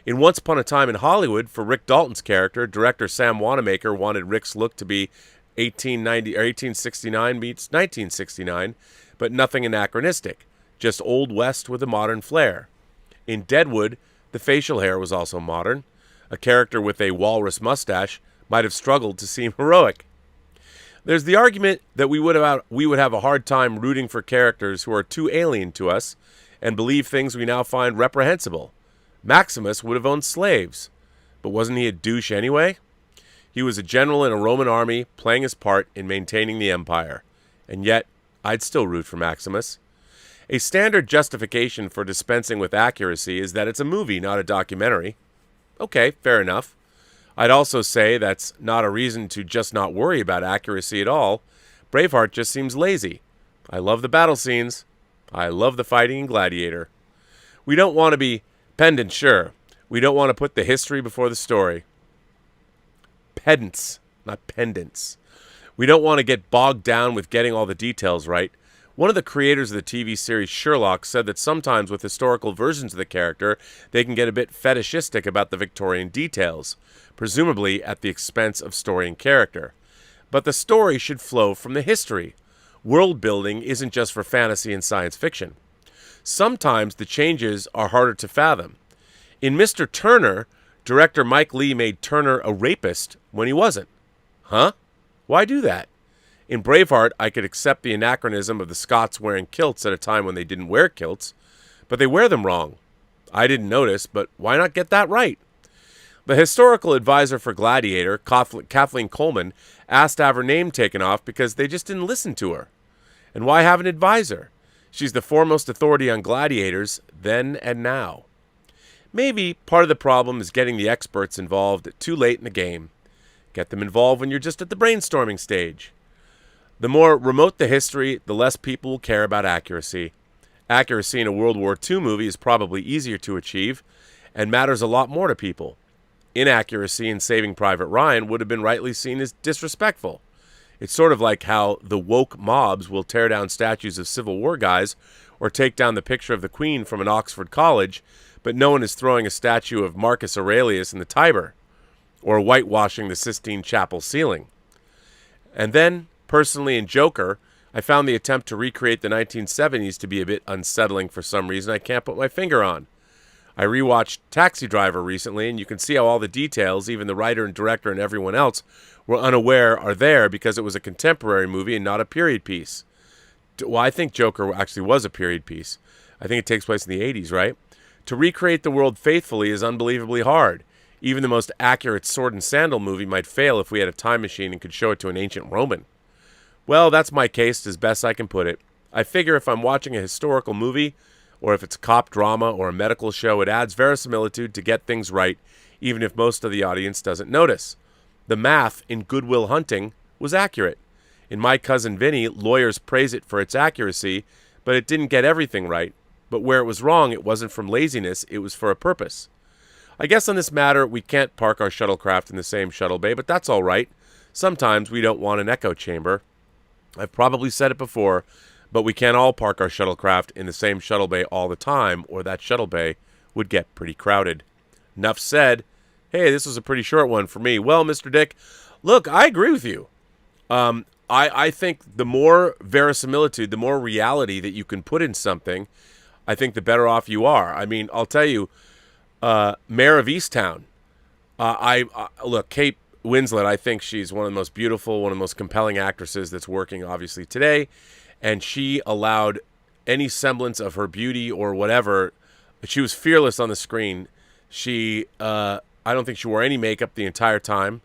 In Once Upon a Time in Hollywood, for Rick Dalton's character, director Sam Wanamaker wanted Rick's look to be 1869 meets 1969, but nothing anachronistic, just Old West with a modern flair. In Deadwood, the facial hair was also modern. A character with a walrus mustache might have struggled to seem heroic. There's the argument that we would have a hard time rooting for characters who are too alien to us and believe things we now find reprehensible. Maximus would have owned slaves, but wasn't he a douche anyway? He was a general in a Roman army playing his part in maintaining the empire, and yet I'd still root for Maximus. A standard justification for dispensing with accuracy is that it's a movie, not a documentary. Okay, fair enough. I'd also say that's not a reason to just not worry about accuracy at all. Braveheart just seems lazy. I love the battle scenes. I love the fighting in Gladiator. We don't want to be pedant, sure. We don't want to put the history before the story. Pedants, not pendants. We don't want to get bogged down with getting all the details right. One of the creators of the TV series Sherlock said that sometimes with historical versions of the character, they can get a bit fetishistic about the Victorian details, presumably at the expense of story and character. But the story should flow from the history. World building isn't just for fantasy and science fiction. Sometimes the changes are harder to fathom. In Mr. Turner, director Mike Leigh made Turner a rapist when he wasn't. Huh? Why do that? In Braveheart, I could accept the anachronism of the Scots wearing kilts at a time when they didn't wear kilts, but they wear them wrong. I didn't notice, but why not get that right? The historical advisor for Gladiator, Kathleen Coleman, asked to have her name taken off because they just didn't listen to her. And why have an advisor? She's the foremost authority on gladiators then and now. Maybe part of the problem is getting the experts involved too late in the game. Get them involved when you're just at the brainstorming stage. The more remote the history, the less people will care about accuracy. Accuracy in a World War II movie is probably easier to achieve and matters a lot more to people. Inaccuracy in Saving Private Ryan would have been rightly seen as disrespectful. It's sort of like how the woke mobs will tear down statues of Civil War guys or take down the picture of the Queen from an Oxford college, but no one is throwing a statue of Marcus Aurelius in the Tiber or whitewashing the Sistine Chapel ceiling. And then, personally in Joker, I found the attempt to recreate the 1970s to be a bit unsettling for some reason I can't put my finger on. I rewatched Taxi Driver recently, and you can see how all the details, even the writer and director and everyone else, were unaware are there because it was a contemporary movie and not a period piece. Well, I think Joker actually was a period piece. I think it takes place in the 80s, right? To recreate the world faithfully is unbelievably hard. Even the most accurate sword and sandal movie might fail if we had a time machine and could show it to an ancient Roman. Well, that's my case as best I can put it. I figure if I'm watching a historical movie, or if it's a cop drama or a medical show, it adds verisimilitude to get things right, even if most of the audience doesn't notice. The math in Good Will Hunting was accurate. In My Cousin Vinny, lawyers praise it for its accuracy, but it didn't get everything right. But where it was wrong, it wasn't from laziness, it was for a purpose. I guess on this matter, we can't park our shuttlecraft in the same shuttle bay, but that's all right. Sometimes we don't want an echo chamber. I've probably said it before, but we can't all park our shuttlecraft in the same shuttle bay all the time, or that shuttle bay would get pretty crowded. Enough said. Hey, this was a pretty short one for me. Well, Mr. Dick, look, I agree with you. I think the more verisimilitude, the more reality that you can put in something, I think the better off you are. I mean, I'll tell you, Mayor of Easttown, look, Kate Winslet, I think she's one of the most beautiful, one of the most compelling actresses that's working, obviously, today. And she allowed any semblance of her beauty or whatever. She was fearless on the screen. She, I don't think she wore any makeup the entire time.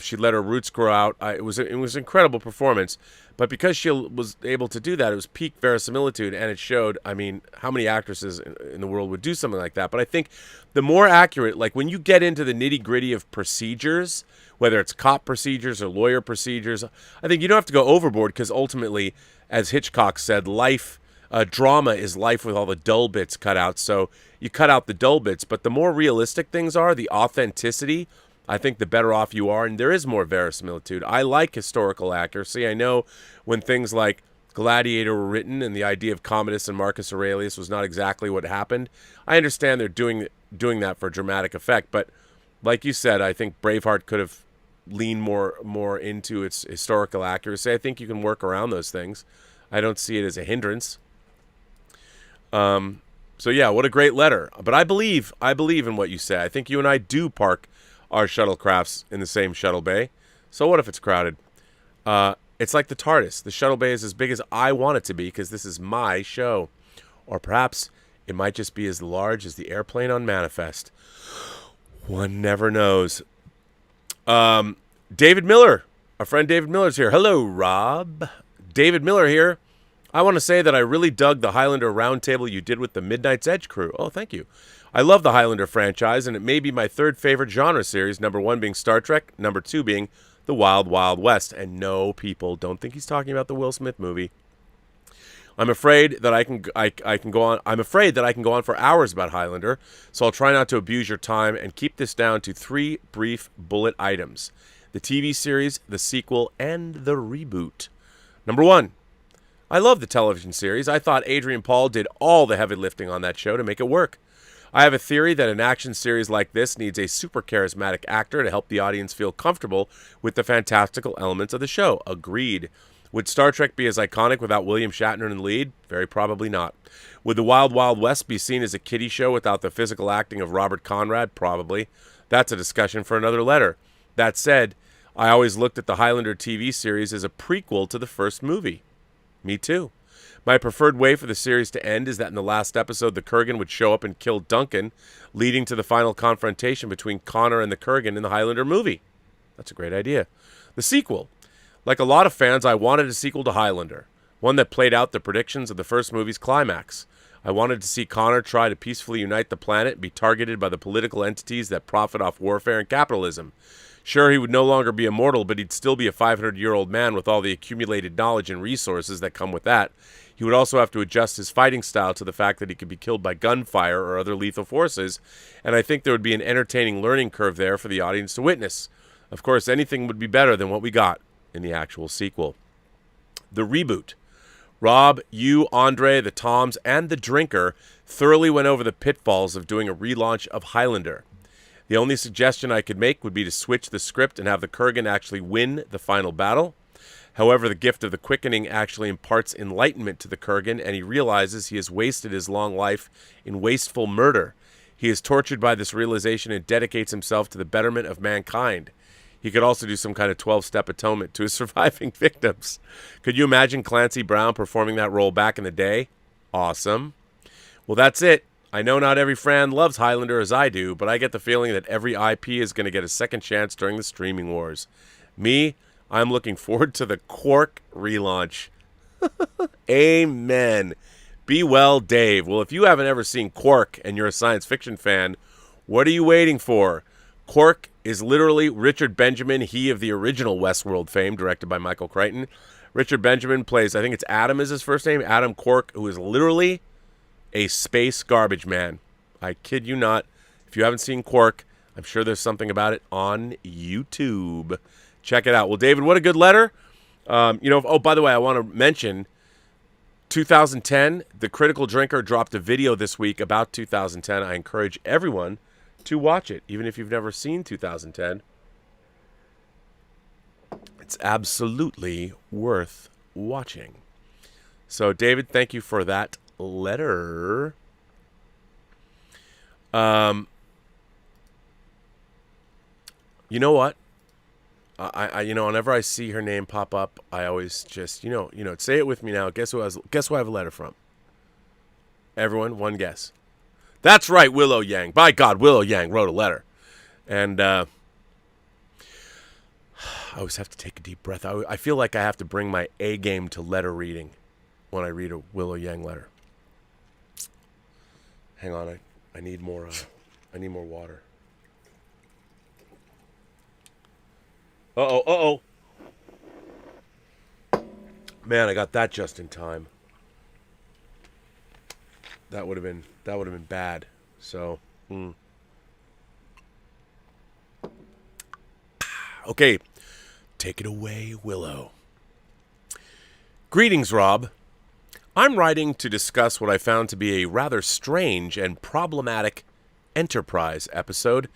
She let her roots grow out. It was an incredible performance. But because she was able to do that, it was peak verisimilitude, and it showed, I mean, how many actresses in the world would do something like that. But I think the more accurate, like when you get into the nitty-gritty of procedures, whether it's cop procedures or lawyer procedures, I think you don't have to go overboard because ultimately, as Hitchcock said, drama is life with all the dull bits cut out. So you cut out the dull bits, but the more realistic things are, the authenticity, I think the better off you are, and there is more verisimilitude. I like historical accuracy. I know when things like Gladiator were written and the idea of Commodus and Marcus Aurelius was not exactly what happened, I understand they're doing that for dramatic effect, but like you said, I think Braveheart could have leaned more into its historical accuracy. I think you can work around those things. I don't see it as a hindrance. So yeah, what a great letter. But I believe in what you say. I think you and I do park our shuttlecrafts in the same shuttle bay. So what if it's crowded? It's like the TARDIS. The shuttle bay is as big as I want it to be because this is my show. Or perhaps it might just be as large as the airplane on Manifest. One never knows. David Miller. Our friend David Miller's here. Hello, Rob. David Miller here. I want to say that I really dug the Highlander roundtable you did with the Midnight's Edge crew. Oh, thank you. I love the Highlander franchise, and it may be my third favorite genre series, number 1 being Star Trek, number 2 being The Wild Wild West. And no, people, don't think he's talking about the Will Smith movie. I'm afraid that I can go on. I'm afraid that I can go on for hours about Highlander, so I'll try not to abuse your time and keep this down to 3 brief bullet items: the TV series, the sequel, and the reboot. Number 1. I love the television series. I thought Adrian Paul did all the heavy lifting on that show to make it work. I have a theory that an action series like this needs a super charismatic actor to help the audience feel comfortable with the fantastical elements of the show. Agreed. Would Star Trek be as iconic without William Shatner in the lead? Very probably not. Would The Wild Wild West be seen as a kiddie show without the physical acting of Robert Conrad? Probably. That's a discussion for another letter. That said, I always looked at the Highlander TV series as a prequel to the first movie. Me too. My preferred way for the series to end is that in the last episode, the Kurgan would show up and kill Duncan, leading to the final confrontation between Connor and the Kurgan in the Highlander movie. That's a great idea. The sequel. Like a lot of fans, I wanted a sequel to Highlander, one that played out the predictions of the first movie's climax. I wanted to see Connor try to peacefully unite the planet and be targeted by the political entities that profit off warfare and capitalism. Sure, he would no longer be immortal, but he'd still be a 500-year-old man with all the accumulated knowledge and resources that come with that. He would also have to adjust his fighting style to the fact that he could be killed by gunfire or other lethal forces, and I think there would be an entertaining learning curve there for the audience to witness. Of course, anything would be better than what we got in the actual sequel. The reboot. Rob, you, Andre, the Toms, and the Drinker thoroughly went over the pitfalls of doing a relaunch of Highlander. The only suggestion I could make would be to switch the script and have the Kurgan actually win the final battle. However, the gift of the quickening actually imparts enlightenment to the Kurgan, and he realizes he has wasted his long life in wasteful murder. He is tortured by this realization and dedicates himself to the betterment of mankind. He could also do some kind of 12-step atonement to his surviving victims. Could you imagine Clancy Brown performing that role back in the day? Awesome. Well, that's it. I know not every fan loves Highlander as I do, but I get the feeling that every IP is going to get a second chance during the streaming wars. Me, I'm looking forward to the Quark relaunch. Amen. Be well, Dave. Well, if you haven't ever seen Quark and you're a science fiction fan, what are you waiting for? Quark is literally Richard Benjamin, he of the original Westworld fame, directed by Michael Crichton. Richard Benjamin plays, I think it's Adam is his first name, Adam Quark, who is literally a space garbage man. I kid you not. If you haven't seen Quark, I'm sure there's something about it on YouTube. Check it out. Well, David, what a good letter. Oh, by the way, I want to mention 2010, The Critical Drinker dropped a video this week about 2010. I encourage everyone to watch it, even if you've never seen 2010. It's absolutely worth watching. So, David, thank you for that letter. You know what? I whenever I see her name pop up, I always just, say it with me now. Guess who I have a letter from? Everyone, one guess. That's right, Willow Yang. By God, Willow Yang wrote a letter. And I always have to take a deep breath. I feel like I have to bring my A game to letter reading when I read a Willow Yang letter. Hang on, I need more water. Uh-oh. Man, I got that just in time. That would have been bad. So, Okay, take it away, Willow. Greetings, Rob. I'm writing to discuss what I found to be a rather strange and problematic Enterprise episode,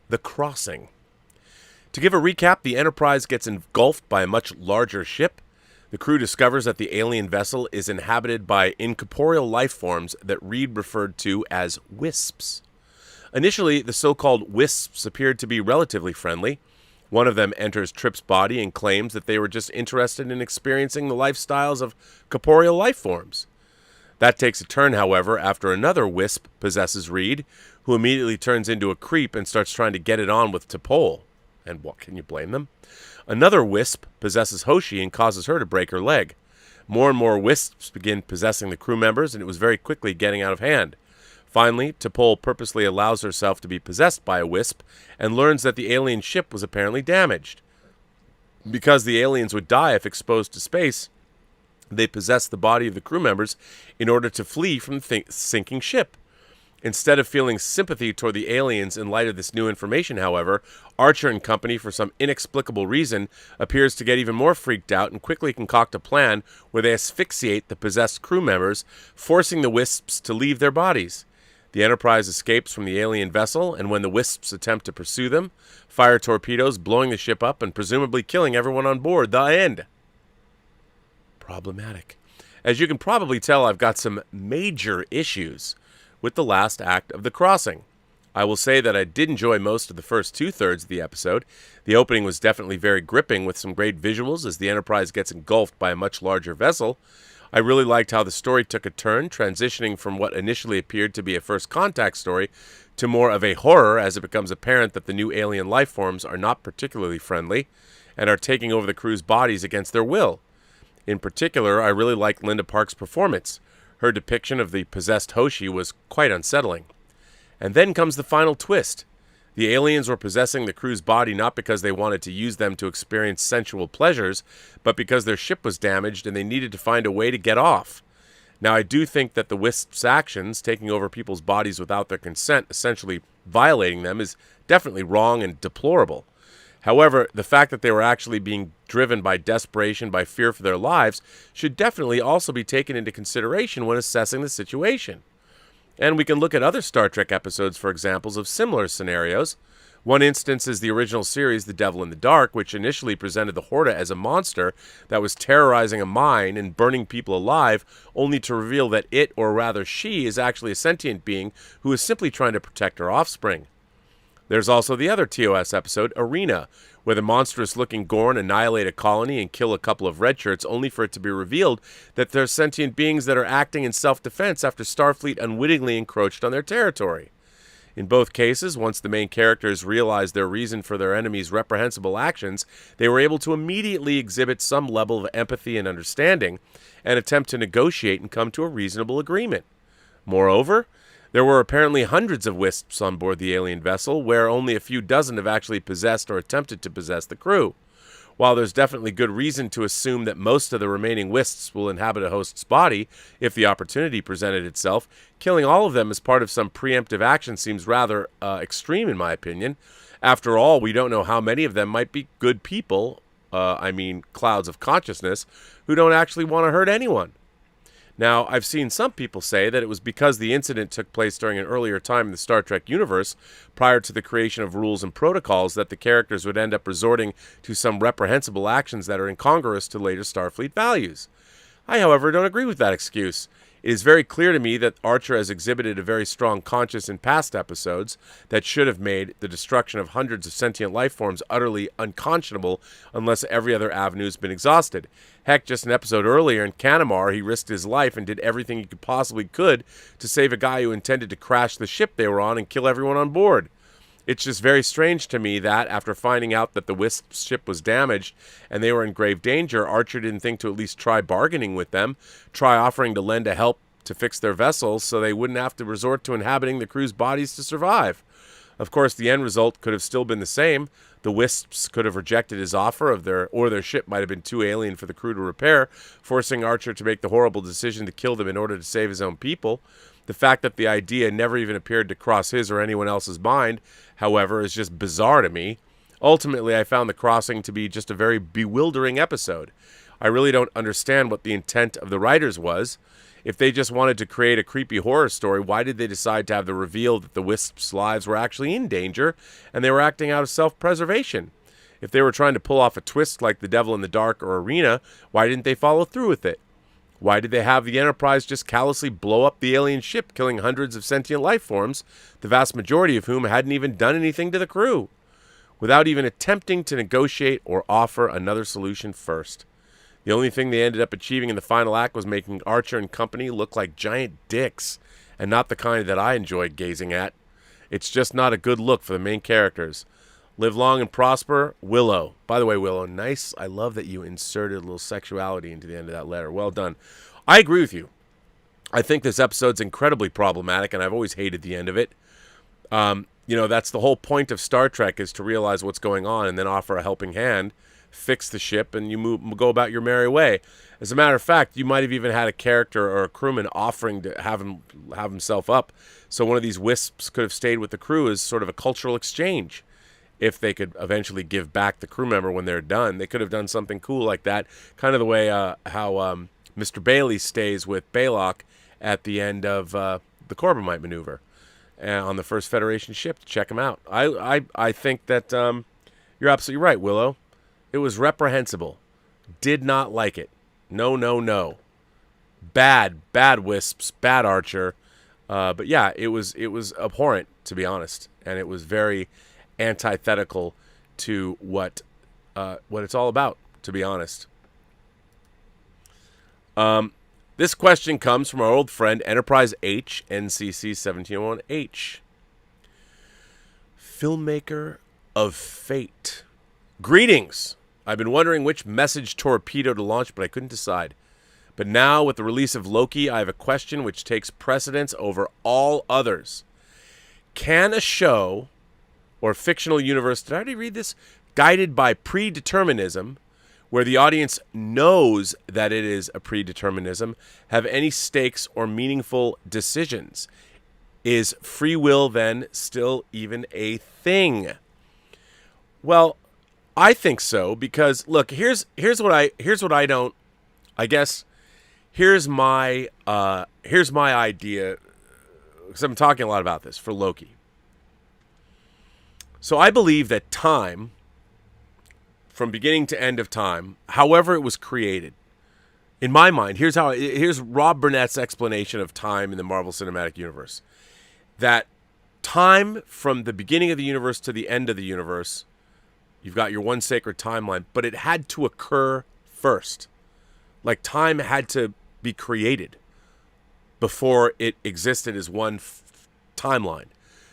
The Crossing. To give a recap, the Enterprise gets engulfed by a much larger ship. The crew discovers that the alien vessel is inhabited by incorporeal life forms that Reed referred to as wisps. Initially, the so-called wisps appeared to be relatively friendly. One of them enters Trip's body and claims that they were just interested in experiencing the lifestyles of corporeal life forms. That takes a turn, however, after another wisp possesses Reed, who immediately turns into a creep and starts trying to get it on with T'Pol. And what can you blame them? Another wisp possesses Hoshi and causes her to break her leg. More and more wisps begin possessing the crew members, and it was very quickly getting out of hand. Finally, T'Pol purposely allows herself to be possessed by a wisp and learns that the alien ship was apparently damaged. Because the aliens would die if exposed to space, they possess the body of the crew members in order to flee from the sinking ship. Instead of feeling sympathy toward the aliens in light of this new information, however, Archer and company, for some inexplicable reason, appears to get even more freaked out and quickly concoct a plan where they asphyxiate the possessed crew members, forcing the wisps to leave their bodies. The Enterprise escapes from the alien vessel, and when the wisps attempt to pursue them, fire torpedoes, blowing the ship up and presumably killing everyone on board. The end. Problematic. As you can probably tell, I've got some major issues with the last act of The Crossing. I will say that I did enjoy most of the first two-thirds of the episode. The opening was definitely very gripping with some great visuals as the Enterprise gets engulfed by a much larger vessel. I really liked how the story took a turn, transitioning from what initially appeared to be a first contact story to more of a horror as it becomes apparent that the new alien life forms are not particularly friendly and are taking over the crew's bodies against their will. In particular, I really liked Linda Park's performance. Her depiction of the possessed Hoshi was quite unsettling. And then comes the final twist. The aliens were possessing the crew's body not because they wanted to use them to experience sensual pleasures, but because their ship was damaged and they needed to find a way to get off. Now, I do think that the Wisp's actions, taking over people's bodies without their consent, essentially violating them, is definitely wrong and deplorable. However, the fact that they were actually being driven by desperation, by fear for their lives, should definitely also be taken into consideration when assessing the situation. And we can look at other Star Trek episodes for examples of similar scenarios. One instance is the original series, The Devil in the Dark, which initially presented the Horda as a monster that was terrorizing a mine and burning people alive, only to reveal that it, or rather she, is actually a sentient being who is simply trying to protect her offspring. There's also the other TOS episode, Arena, where the monstrous-looking Gorn annihilate a colony and kill a couple of redshirts, only for it to be revealed that they're sentient beings that are acting in self-defense after Starfleet unwittingly encroached on their territory. In both cases, once the main characters realized their reason for their enemies' reprehensible actions, they were able to immediately exhibit some level of empathy and understanding and attempt to negotiate and come to a reasonable agreement. Moreover, there were apparently hundreds of wisps on board the alien vessel, where only a few dozen have actually possessed or attempted to possess the crew. While there's definitely good reason to assume that most of the remaining wisps will inhabit a host's body if the opportunity presented itself, killing all of them as part of some preemptive action seems rather extreme in my opinion. After all, we don't know how many of them might be good people, clouds of consciousness, who don't actually want to hurt anyone. Now, I've seen some people say that it was because the incident took place during an earlier time in the Star Trek universe, prior to the creation of rules and protocols, that the characters would end up resorting to some reprehensible actions that are incongruous to later Starfleet values. I, however, don't agree with that excuse. It is very clear to me that Archer has exhibited a very strong conscience in past episodes that should have made the destruction of hundreds of sentient life forms utterly unconscionable unless every other avenue has been exhausted. Heck, just an episode earlier in Canamar, he risked his life and did everything he possibly could to save a guy who intended to crash the ship they were on and kill everyone on board. It's just very strange to me that, after finding out that the Wisp's ship was damaged and they were in grave danger, Archer didn't think to at least try bargaining with them, try offering to lend a help to fix their vessels so they wouldn't have to resort to inhabiting the crew's bodies to survive. Of course, the end result could have still been the same. The Wisps could have rejected his offer, their ship might have been too alien for the crew to repair, forcing Archer to make the horrible decision to kill them in order to save his own people. The fact that the idea never even appeared to cross his or anyone else's mind, however, is just bizarre to me. Ultimately, I found the crossing to be just a very bewildering episode. I really don't understand what the intent of the writers was. If they just wanted to create a creepy horror story, why did they decide to have the reveal that the Wisps' lives were actually in danger and they were acting out of self-preservation? If they were trying to pull off a twist like The Devil in the Dark or Arena, why didn't they follow through with it? Why did they have the Enterprise just callously blow up the alien ship, killing hundreds of sentient life forms, the vast majority of whom hadn't even done anything to the crew, without even attempting to negotiate or offer another solution first? The only thing they ended up achieving in the final act was making Archer and company look like giant dicks, and not the kind that I enjoyed gazing at. It's just not a good look for the main characters. Live long and prosper, Willow. By the way, Willow, nice. I love that you inserted a little sexuality into the end of that letter. Well done. I agree with you. I think this episode's incredibly problematic, and I've always hated the end of it. That's the whole point of Star Trek, is to realize what's going on and then offer a helping hand, fix the ship, and you go about your merry way. As a matter of fact, you might have even had a character or a crewman offering to have himself up, so one of these Wisps could have stayed with the crew as sort of a cultural exchange. If they could eventually give back the crew member when they're done, they could have done something cool like that, kind of the way how Mr. Bailey stays with Baylock at the end of the Corbomite maneuver on the first Federation ship to check him out. I think that you're absolutely right, Willow. It was reprehensible. Did not like it. No. Bad Wisps, bad Archer. But yeah, it was abhorrent, to be honest, and it was very antithetical to what it's all about, to be honest. This question comes from our old friend Enterprise H, NCC 1701H. Filmmaker of Fate. Greetings! I've been wondering which message torpedo to launch, but I couldn't decide. But now, with the release of Loki, I have a question which takes precedence over all others. Can a show or fictional universe, did I already read this? Guided by predeterminism, where the audience knows that it is a predeterminism, have any stakes or meaningful decisions? Is free will then still even a thing? Well, I think so, because look, here's what I don't, I guess, here's my idea, because I'm talking a lot about this for Loki. So I believe that time, from beginning to end of time, however it was created, in my mind, here's Rob Burnett's explanation of time in the Marvel Cinematic Universe. That time from the beginning of the universe to the end of the universe, you've got your one sacred timeline, but it had to occur first. Like time had to be created before it existed as one timeline.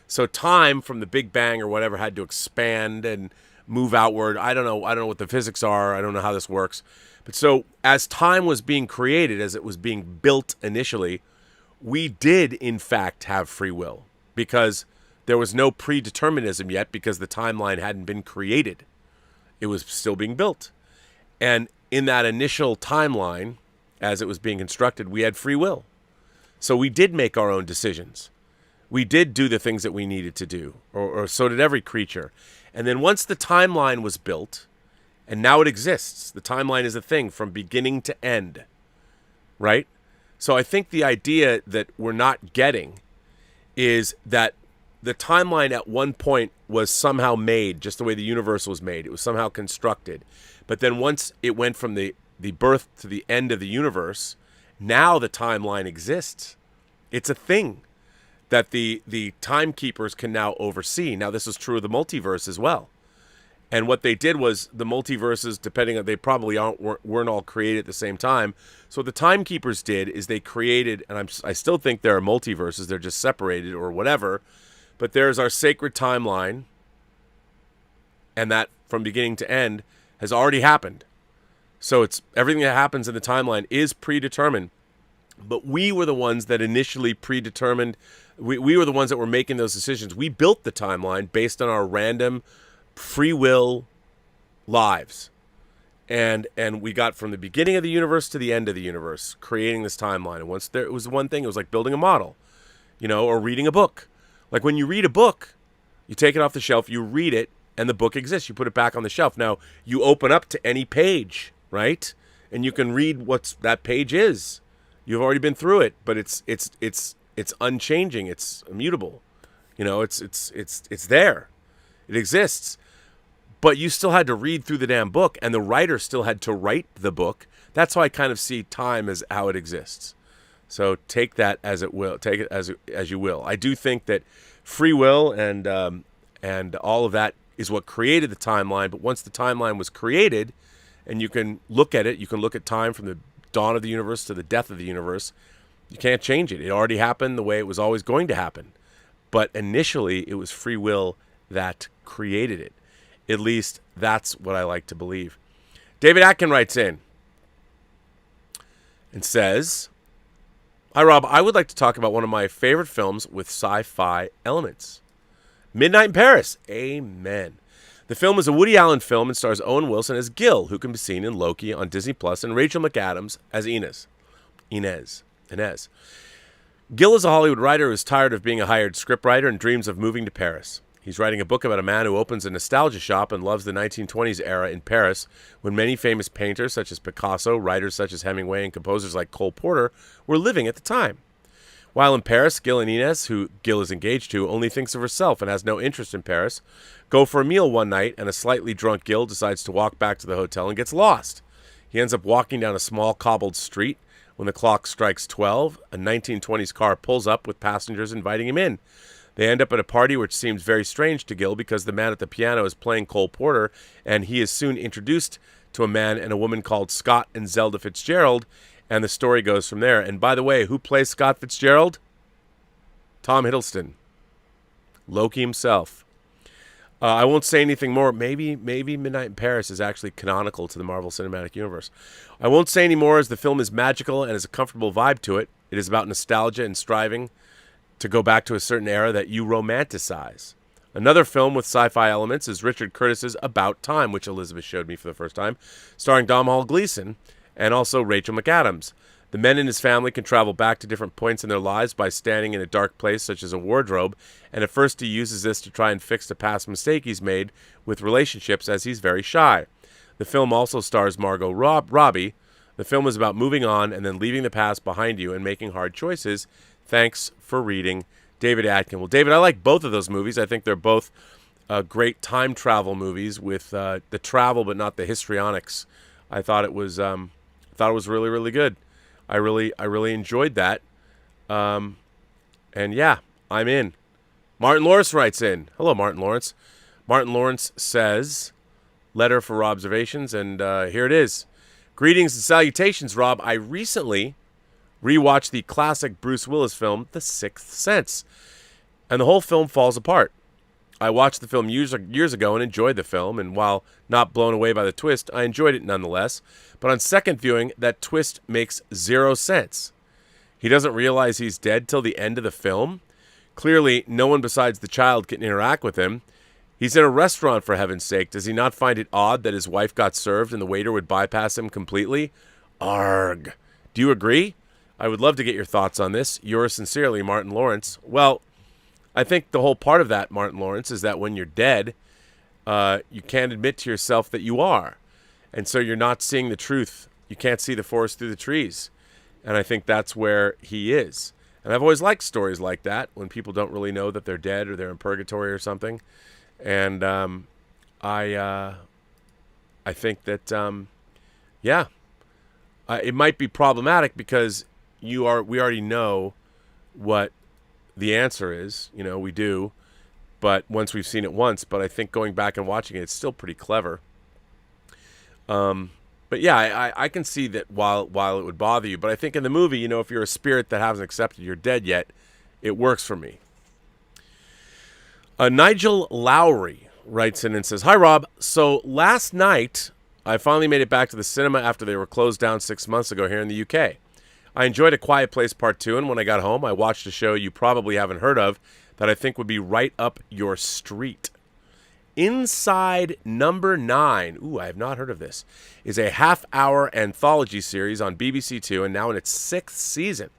So time from the Big Bang or whatever had to expand and move outward. I don't know what the physics are. I don't know how this works. But so as time was being created, as it was being built initially, we did in fact have free will because there was no predeterminism yet because the timeline hadn't been created. It was still being built. And in that initial timeline, as it was being constructed, we had free will. So we did make our own decisions. We did do the things that we needed to do, or so did every creature. And then once the timeline was built, and now it exists, the timeline is a thing from beginning to end, right? So I think the idea that we're not getting is that the timeline at one point was somehow made, just the way the universe was made. It was somehow constructed. But then once it went from the birth to the end of the universe, now the timeline exists. It's a thing that the timekeepers can now oversee. Now, this is true of the multiverse as well. And what they did was the multiverses, depending on, they probably weren't all created at the same time. So what the timekeepers did is they created, and I still think there are multiverses, they're just separated or whatever, but there's our sacred timeline, and that from beginning to end has already happened. So it's everything that happens in the timeline is predetermined. But we were the ones that initially predetermined. We were the ones that were making those decisions. We built the timeline based on our random free will lives. And we got from the beginning of the universe to the end of the universe, creating this timeline. And once there was one thing, it was like building a model, or reading a book. Like when you read a book, you take it off the shelf, you read it, and the book exists. You put it back on the shelf. Now, you open up to any page, right? And you can read what that page is. You've already been through it, but it's unchanging. It's immutable. It's there. It exists. But you still had to read through the damn book, and the writer still had to write the book. That's how I kind of see time as how it exists. So take that as it will. Take it as you will. I do think that free will and all of that is what created the timeline. But once the timeline was created, and you can look at it, you can look at time from the dawn of the universe to the death of the universe. You can't change it. It already happened the way it was always going to happen. But initially, it was free will that created it. At least that's what I like to believe. David Atkin writes in and says, "Hi, Rob. I would like to talk about one of my favorite films with sci-fi elements. Midnight in Paris." Amen. The film is a Woody Allen film and stars Owen Wilson as Gil, who can be seen in Loki on Disney Plus, and Rachel McAdams as Inez. Gil is a Hollywood writer who is tired of being a hired scriptwriter and dreams of moving to Paris. He's writing a book about a man who opens a nostalgia shop and loves the 1920s era in Paris, when many famous painters such as Picasso, writers such as Hemingway, and composers like Cole Porter were living at the time. While in Paris, Gil and Inez, who Gil is engaged to, only thinks of herself and has no interest in Paris, go for a meal one night, and a slightly drunk Gil decides to walk back to the hotel and gets lost. He ends up walking down a small cobbled street. When the clock strikes 12, a 1920s car pulls up with passengers inviting him in. They end up at a party which seems very strange to Gil because the man at the piano is playing Cole Porter, and he is soon introduced to a man and a woman called Scott and Zelda Fitzgerald, and the story goes from there. And by the way, who plays Scott Fitzgerald? Tom Hiddleston. Loki himself. I won't say anything more. Maybe Midnight in Paris is actually canonical to the Marvel Cinematic Universe. I won't say any more as the film is magical and has a comfortable vibe to it. It is about nostalgia and striving to go back to a certain era that you romanticize. Another film with sci-fi elements is Richard Curtis's About Time, which Elizabeth showed me for the first time, starring Domhnall Gleeson and also Rachel McAdams. The men in his family can travel back to different points in their lives by standing in a dark place such as a wardrobe, and at first he uses this to try and fix a past mistake he's made with relationships as he's very shy. The film also stars Margot Robbie. The film is about moving on and then leaving the past behind you and making hard choices. Thanks for reading, David Atkin. Well, David, I like both of those movies. I think they're both great time travel movies with the travel but not the histrionics. I thought it was really, really good. I really enjoyed that. And yeah, I'm in. Martin Lawrence writes in. Hello, Martin Lawrence. Martin Lawrence says, letter for observations, and here it is. Greetings and salutations, Rob. I recently rewatched the classic Bruce Willis film, The Sixth Sense, and the whole film falls apart. I watched the film years ago and enjoyed the film, and while not blown away by the twist, I enjoyed it nonetheless. But on second viewing, that twist makes zero sense. He doesn't realize he's dead till the end of the film. Clearly, no one besides the child can interact with him. He's in a restaurant, for heaven's sake. Does he not find it odd that his wife got served and the waiter would bypass him completely? Arg. Do you agree? I would love to get your thoughts on this. Yours sincerely, Martin Lawrence. Well, I think the whole part of that, Martin Lawrence, is that when you're dead, you can't admit to yourself that you are. And so you're not seeing the truth. You can't see the forest through the trees. And I think that's where he is. And I've always liked stories like that, when people don't really know that they're dead or they're in purgatory or something. And I think that, it might be problematic because we already know what the answer is. You know, we do. But once we've seen it once, but I think going back and watching it, it's still pretty clever. But yeah, I can see that while it would bother you, but I think in the movie, you know, if you're a spirit that hasn't accepted you're dead yet, it works for me. Nigel Lowry writes in and says, "Hi, Rob. So last night, I finally made it back to the cinema after they were closed down 6 months ago here in the UK. I enjoyed A Quiet Place Part 2, and when I got home, I watched a show you probably haven't heard of that I think would be right up your street. Inside Number 9, ooh, I have not heard of this, is a half-hour anthology series on BBC Two and now in its 6th season.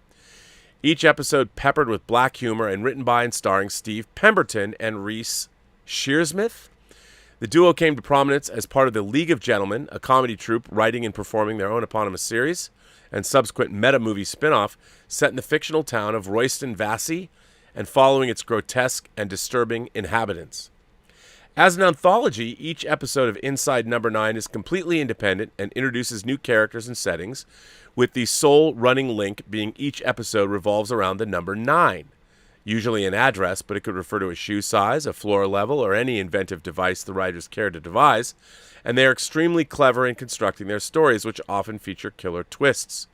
Each episode peppered with black humor and written by and starring Steve Pemberton and Reese Shearsmith. The duo came to prominence as part of the League of Gentlemen, a comedy troupe writing and performing their own eponymous series and subsequent meta-movie spin-off set in the fictional town of Royston Vasey and following its grotesque and disturbing inhabitants. As an anthology, each episode of Inside Number 9 is completely independent and introduces new characters and settings, with the sole running link being each episode revolves around the number 9. Usually an address, but it could refer to a shoe size, a floor level, or any inventive device the writers care to devise, and they are extremely clever in constructing their stories, which often feature killer twists.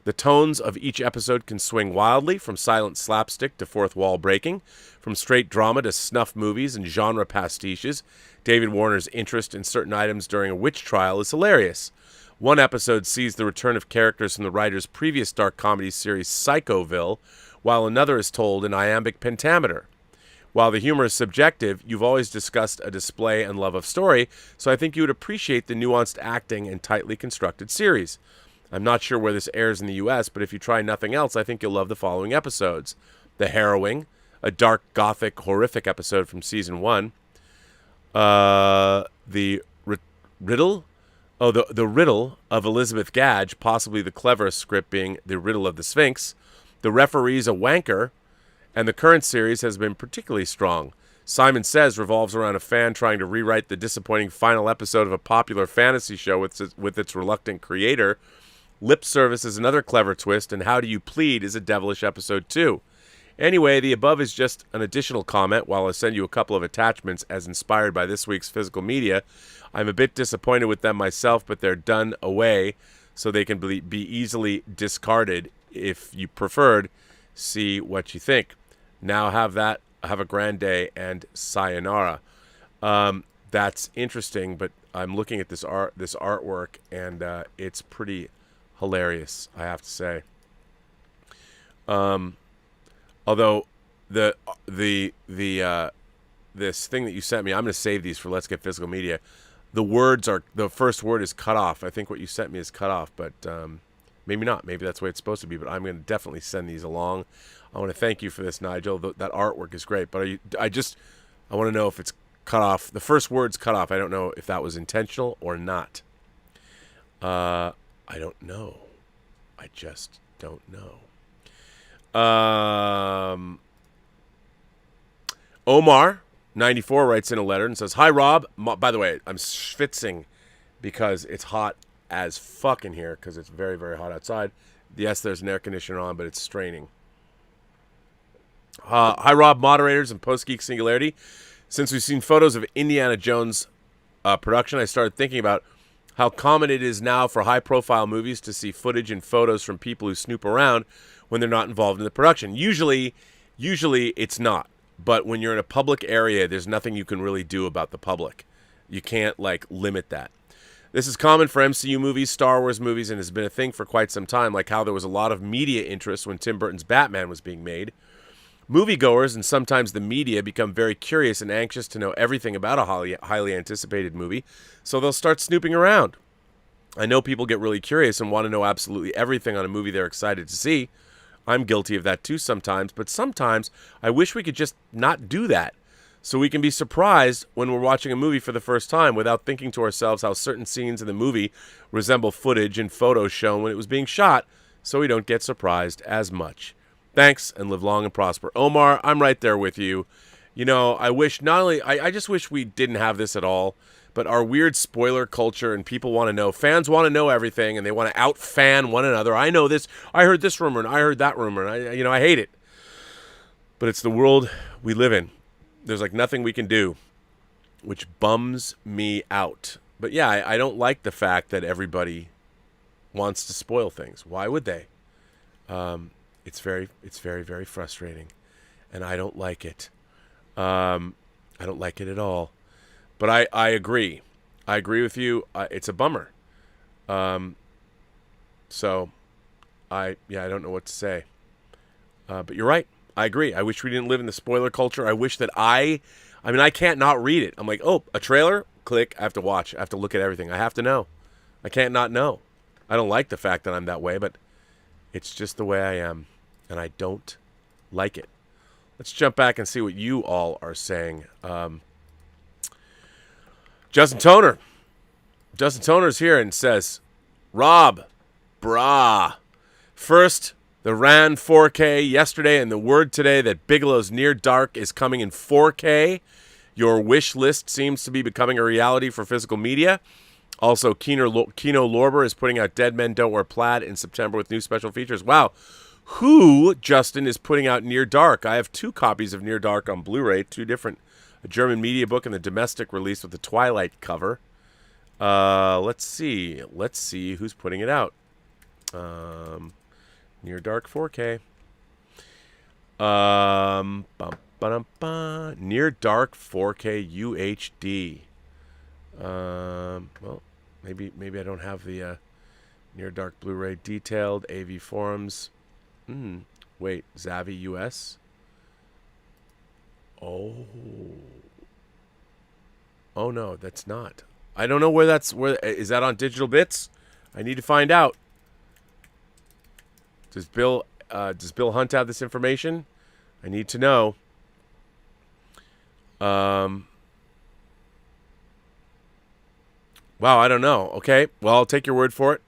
The tones of each episode can swing wildly, from silent slapstick to fourth wall breaking, from straight drama to snuff movies and genre pastiches. David Warner's interest in certain items during a witch trial is hilarious. One episode sees the return of characters from the writer's previous dark comedy series Psychoville, while another is told in iambic pentameter. While the humor is subjective, you've always discussed a display and love of story, so I think you would appreciate the nuanced acting and tightly constructed series. I'm not sure where this airs in the U.S., but if you try nothing else, I think you'll love the following episodes. The Harrowing, a dark, gothic, horrific episode from Season 1. The Riddle? Oh, the Riddle of Elizabeth Gadge, possibly the cleverest script being The Riddle of the Sphinx. The Referee's a Wanker, and the current series has been particularly strong. Simon Says revolves around a fan trying to rewrite the disappointing final episode of a popular fantasy show with its reluctant creator. Lip Service is another clever twist, and How Do You Plead is a devilish episode too. Anyway, the above is just an additional comment while I send you a couple of attachments as inspired by this week's physical media. I'm a bit disappointed with them myself, but they're done away so they can be easily discarded. If you preferred, see what you think. Now have a grand day and sayonara. That's interesting, but I'm looking at this artwork, and it's pretty hilarious, I have to say. Although this thing that you sent me, I'm going to save these for Let's Get Physical Media. The first word is cut off. I think what you sent me is cut off, but maybe not. Maybe that's the way it's supposed to be, but I'm going to definitely send these along. I want to thank you for this, Nigel. That artwork is great, but I want to know if it's cut off. The first word's cut off. I don't know if that was intentional or not. I don't know. I just don't know. Omar 94 writes in a letter and says, "Hi, Rob. By the way, I'm schwitzing because it's hot as fuck in here because it's very, very hot outside. Yes, there's an air conditioner on, but it's straining. Hi, Rob, moderators, and Post-Geek Singularity. Since we've seen photos of Indiana Jones production, I started thinking about how common it is now for high-profile movies to see footage and photos from people who snoop around when they're not involved in the production. Usually it's not. But when you're in a public area, there's nothing you can really do about the public. You can't, limit that. This is common for MCU movies, Star Wars movies, and has been a thing for quite some time, like how there was a lot of media interest when Tim Burton's Batman was being made. Moviegoers and sometimes the media become very curious and anxious to know everything about a highly anticipated movie, so they'll start snooping around. I know people get really curious and want to know absolutely everything on a movie they're excited to see. I'm guilty of that too sometimes, but sometimes I wish we could just not do that, so we can be surprised when we're watching a movie for the first time without thinking to ourselves how certain scenes in the movie resemble footage and photos shown when it was being shot, so we don't get surprised as much. Thanks, and live long and prosper." Omar, I'm right there with you. You know, I wish not only, I just wish we didn't have this at all, but our weird spoiler culture and people want to know, fans want to know everything and they want to out-fan one another. I know this, I heard this rumor and I heard that rumor and I hate it. But it's the world we live in. There's nothing we can do, which bums me out. But yeah, I don't like the fact that everybody wants to spoil things. Why would they? It's very, very frustrating, and I don't like it. I don't like it at all. But I agree. I agree with you. It's a bummer. So I don't know what to say. But you're right. I agree. I wish we didn't live in the spoiler culture. I wish that I can't not read it. I'm like, oh, a trailer? Click. I have to watch. I have to look at everything. I have to know. I can't not know. I don't like the fact that I'm that way, but it's just the way I am. And I don't like it. Let's jump back and see what you all are saying. Justin Toner's here and says, "Rob, brah. First, the ran 4K yesterday and the word today that Bigelow's Near Dark is coming in 4K. Your wish list seems to be becoming a reality for physical media. Also, Kino Lorber is putting out Dead Men Don't Wear Plaid in September with new special features." Wow. Who, Justin, is putting out Near Dark? I have 2 copies of Near Dark on Blu-ray, 2 different, a German media book and the domestic release with the Twilight cover. Let's see who's putting it out. Near Dark 4K. Near Dark 4K UHD. Well, maybe I don't have the Near Dark Blu-ray detailed. AV Forums. Wait, Zavi US? Oh no, that's not. I don't know where is that on Digital Bits? I need to find out. Does Bill Hunt have this information? I need to know. Wow, I don't know. Okay, well, I'll take your word for it.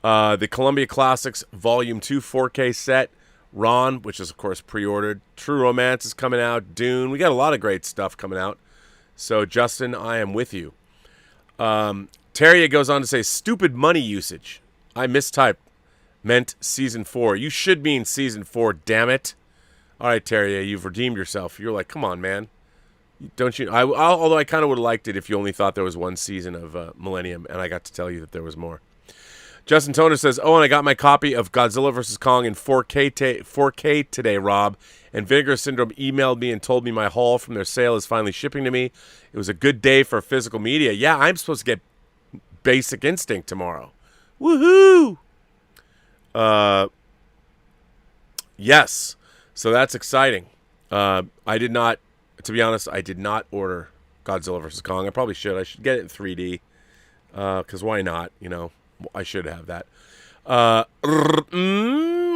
The Columbia Classics Volume 2 4K set. Ron, which is, of course, pre-ordered. True Romance is coming out. Dune. We got a lot of great stuff coming out. So, Justin, I am with you. Terria goes on to say, "Stupid money usage. I mistyped. Meant Season 4. You should mean Season 4, damn it." All right, Terria, you've redeemed yourself. You're like, come on, man. Don't you? Although I kind of would have liked it if you only thought there was one season of Millennium, and I got to tell you that there was more. Justin Toner says, "Oh, and I got my copy of Godzilla vs. Kong in 4K today, Rob. And Vinegar Syndrome emailed me and told me my haul from their sale is finally shipping to me. It was a good day for physical media. Yeah, I'm supposed to get Basic Instinct tomorrow. Woohoo!" Yes. So that's exciting. To be honest, I did not order Godzilla vs. Kong. I probably should. I should get it in 3D. Because why not? I should have that.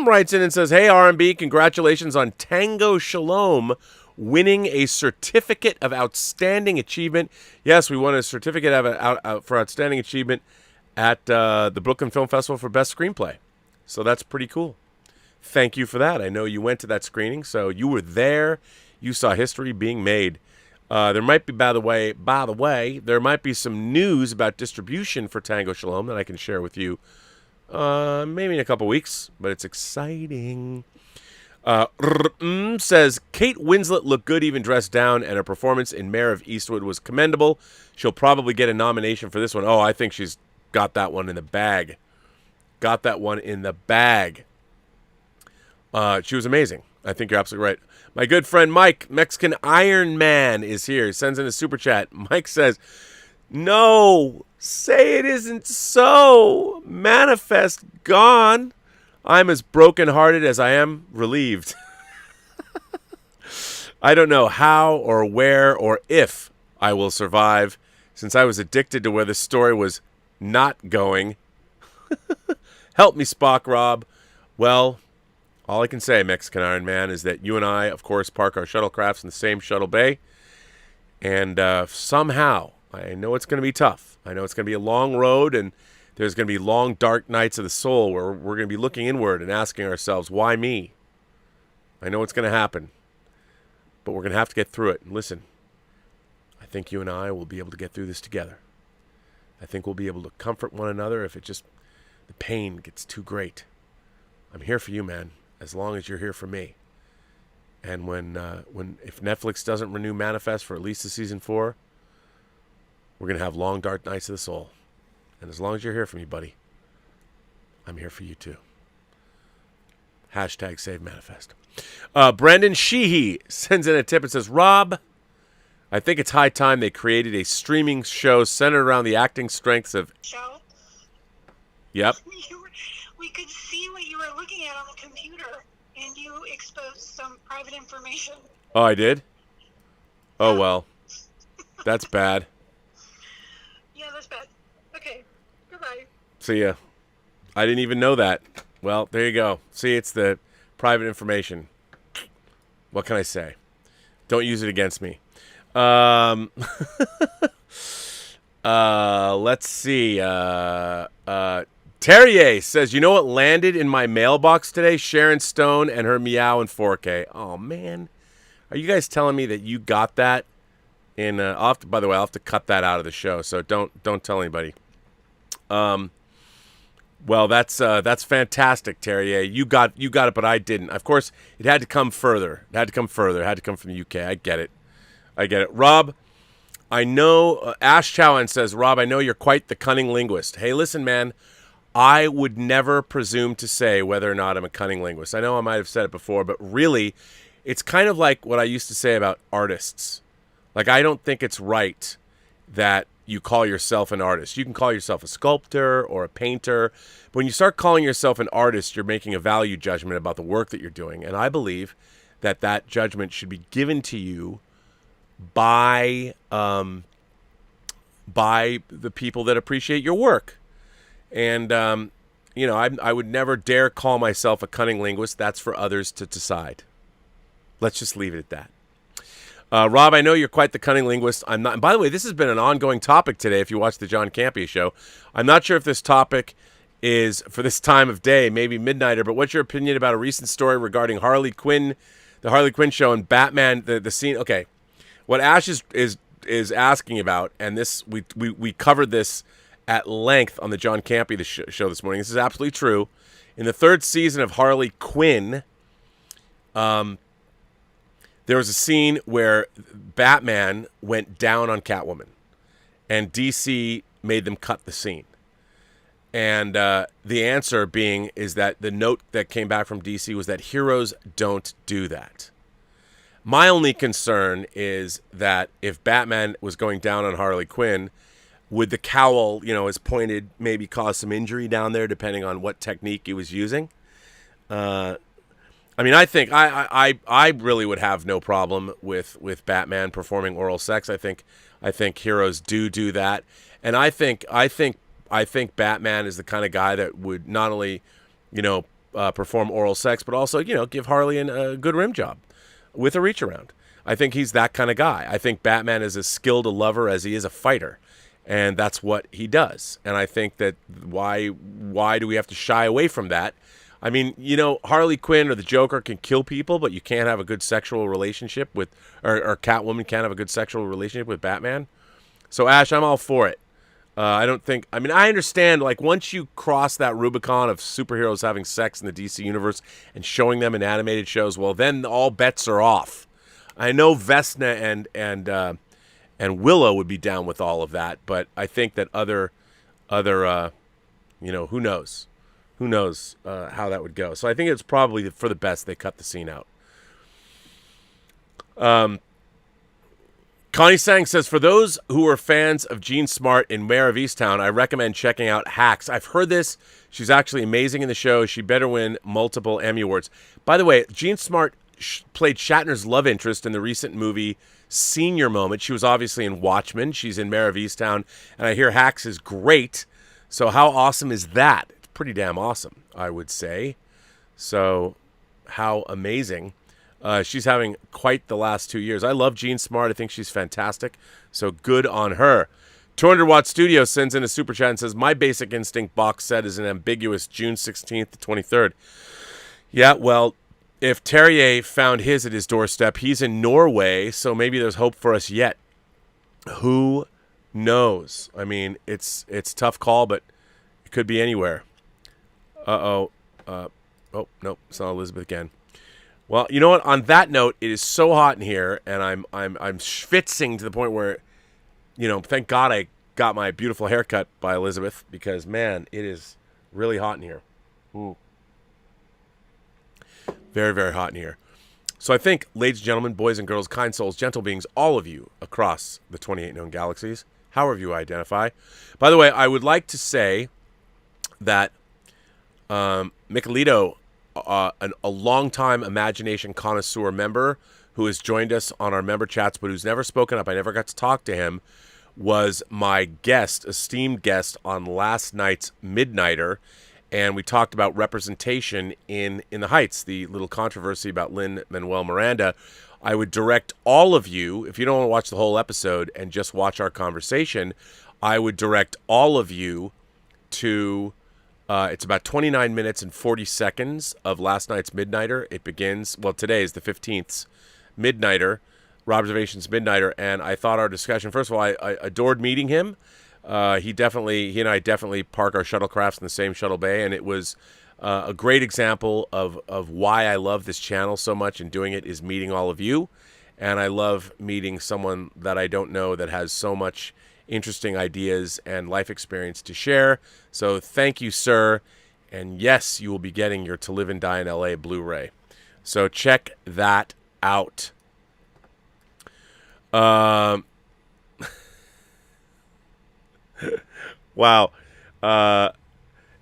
Writes in and says, "Hey, R&B, congratulations on Tango Shalom winning a certificate of outstanding achievement." Yes, we won a certificate for outstanding achievement at the Brooklyn Film Festival for Best Screenplay. So that's pretty cool. Thank you for that. I know you went to that screening, so you were there. You saw history being made. There might be, by the way, there might be some news about distribution for Tango Shalom that I can share with you maybe in a couple weeks, but it's exciting. Says, Kate Winslet looked good even dressed down, and her performance in Mayor of Eastwood was commendable. She'll probably get a nomination for this one. Oh, I think she's got that one in the bag. She was amazing. I think you're absolutely right. My good friend Mike, Mexican Iron Man, is here. He sends in a super chat. Mike says, no, say it isn't so. Manifest gone. I'm as brokenhearted as I am relieved. I don't know how or where or if I will survive, since I was addicted to where the story was not going. Help me, Spock Rob. Well, all I can say, Mexican Iron Man, is that you and I, of course, park our shuttlecrafts in the same shuttle bay. And somehow, I know it's going to be tough. I know it's going to be a long road, and there's going to be long, dark nights of the soul where we're going to be looking inward and asking ourselves, why me? I know it's going to happen, but we're going to have to get through it. And listen, I think you and I will be able to get through this together. I think we'll be able to comfort one another if the pain gets too great. I'm here for you, man, as long as you're here for me. And if Netflix doesn't renew Manifest for at least the season 4, we're going to have long, dark nights of the soul. And as long as you're here for me, buddy, I'm here for you too. Hashtag Save Manifest. Brandon Sheehy sends in a tip and says, Rob, I think it's high time they created a streaming show centered around the acting strengths of... Show? Yep. We could see what you were looking at on the computer, and you exposed some private information. Oh, I did? Oh, well. That's bad. Yeah, that's bad. Okay, goodbye. See ya. I didn't even know that. Well, there you go. See, it's the private information. What can I say? Don't use it against me. Let's see. Terrier says, you know what landed in my mailbox today? Sharon Stone and her Meow in 4K. Oh, man. Are you guys telling me that you got that? By the way, I'll have to cut that out of the show, so don't tell anybody. Well, that's fantastic, Terrier. You got it, but I didn't. Of course, it had to come further. It had to come from the UK. I get it. Rob, I know, Ash Chowan says, Rob, I know you're quite the cunning linguist. Hey, listen, man, I would never presume to say whether or not I'm a cunning linguist. I know I might have said it before, but really, it's kind of like what I used to say about artists. Like, I don't think it's right that you call yourself an artist. You can call yourself a sculptor or a painter. But when you start calling yourself an artist, you're making a value judgment about the work that you're doing. And I believe that judgment should be given to you by the people that appreciate your work. And, I would never dare call myself a cunning linguist. That's for others to decide. Let's just leave it at that. Rob, I know you're quite the cunning linguist. I'm not. And by the way, this has been an ongoing topic today if you watch the John Campea show. I'm not sure if this topic is for this time of day, maybe midnighter, but what's your opinion about a recent story regarding Harley Quinn, the Harley Quinn show, and Batman, the scene? Okay, what Ash is asking about, and this we covered this at length on the John Campea show this morning. This is absolutely true. In the 3rd season of Harley Quinn, there was a scene where Batman went down on Catwoman, and DC made them cut the scene. And the answer being is that the note that came back from DC was that heroes don't do that. My only concern is that if Batman was going down on Harley Quinn, would the cowl, as pointed, maybe cause some injury down there, depending on what technique he was using? I think I really would have no problem with Batman performing oral sex. I think heroes do that, and I think Batman is the kind of guy that would not only, perform oral sex, but also give Harley a good rim job with a reach around. I think he's that kind of guy. I think Batman is as skilled a lover as he is a fighter, and that's what he does. And I think that why do we have to shy away from that? I mean, Harley Quinn or the Joker can kill people, but you can't have a good sexual relationship with, or Catwoman can't have a good sexual relationship with Batman. So, Ash, I'm all for it. I understand, like, once you cross that Rubicon of superheroes having sex in the DC universe and showing them in animated shows, well, then all bets are off. I know Vesna and Willow would be down with all of that, but I think that other who knows? Who knows how that would go? So I think it's probably for the best they cut the scene out. Connie Sang says, for those who are fans of Jean Smart in Mayor of Easttown, I recommend checking out Hacks. I've heard this. She's actually amazing in the show. She better win multiple Emmy Awards. By the way, Jean Smart played Shatner's love interest in the recent movie Senior Moment. She was obviously in Watchmen. She's in Mayor of Easttown. And I hear Hacks is great. So how awesome is that? It's pretty damn awesome, I would say. So how amazing. She's having quite the last 2 years. I love Jean Smart. I think she's fantastic. So good on her. 200 Watt Studio sends in a super chat and says, my Basic Instinct box set is an ambiguous June 16th to 23rd. Yeah, well, if Terrier found his at his doorstep, he's in Norway, so maybe there's hope for us yet. Who knows? I mean, it's a tough call, but it could be anywhere. Oh, nope, it's not Elizabeth again. Well, you know what? On that note, it is so hot in here, and I'm schwitzing to the point where, thank God I got my beautiful haircut by Elizabeth, because, man, it is really hot in here. Ooh. Very, very hot in here. So I think, ladies and gentlemen, boys and girls, kind souls, gentle beings, all of you across the 28 known galaxies, however you identify. By the way, I would like to say that Michelito, a longtime Imagination connoisseur member who has joined us on our member chats but who's never spoken up, I never got to talk to him, was my guest, esteemed guest, on last night's Midnighter. And we talked about representation in the Heights, the little controversy about Lin-Manuel Miranda. I would direct all of you, if you don't want to watch the whole episode and just watch our conversation, I would direct all of you to, it's about 29 minutes and 40 seconds of last night's Midnighter. It begins, today is the 15th Midnighter, Rob Reservation's Midnighter, and I thought our discussion, first of all, I adored meeting him. He and I definitely park our shuttlecrafts in the same shuttle bay, and it was a great example of why I love this channel so much, and doing it is meeting all of you. And I love meeting someone that I don't know that has so much interesting ideas and life experience to share. So thank you, sir. And yes, you will be getting your To Live and Die in LA Blu-ray. So check that out. Wow.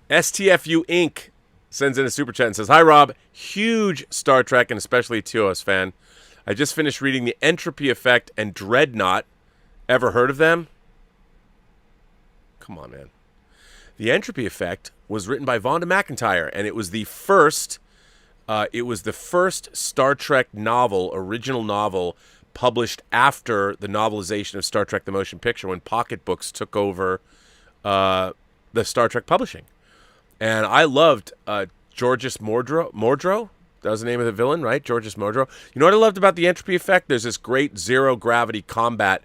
STFU Inc. sends in a super chat and says, hi, Rob. Huge Star Trek and especially TOS fan. I just finished reading The Entropy Effect and Dreadnought. Ever heard of them? Come on, man. The Entropy Effect was written by Vonda McIntyre, and it was the first Star Trek novel, original novel, published after the novelization of Star Trek the Motion Picture, when Pocket Books took over the Star Trek publishing. And I loved Georges Mordreau. That was the name of the villain, right? Georges Mordreau. You know what I loved about The Entropy Effect? There's this great zero-gravity combat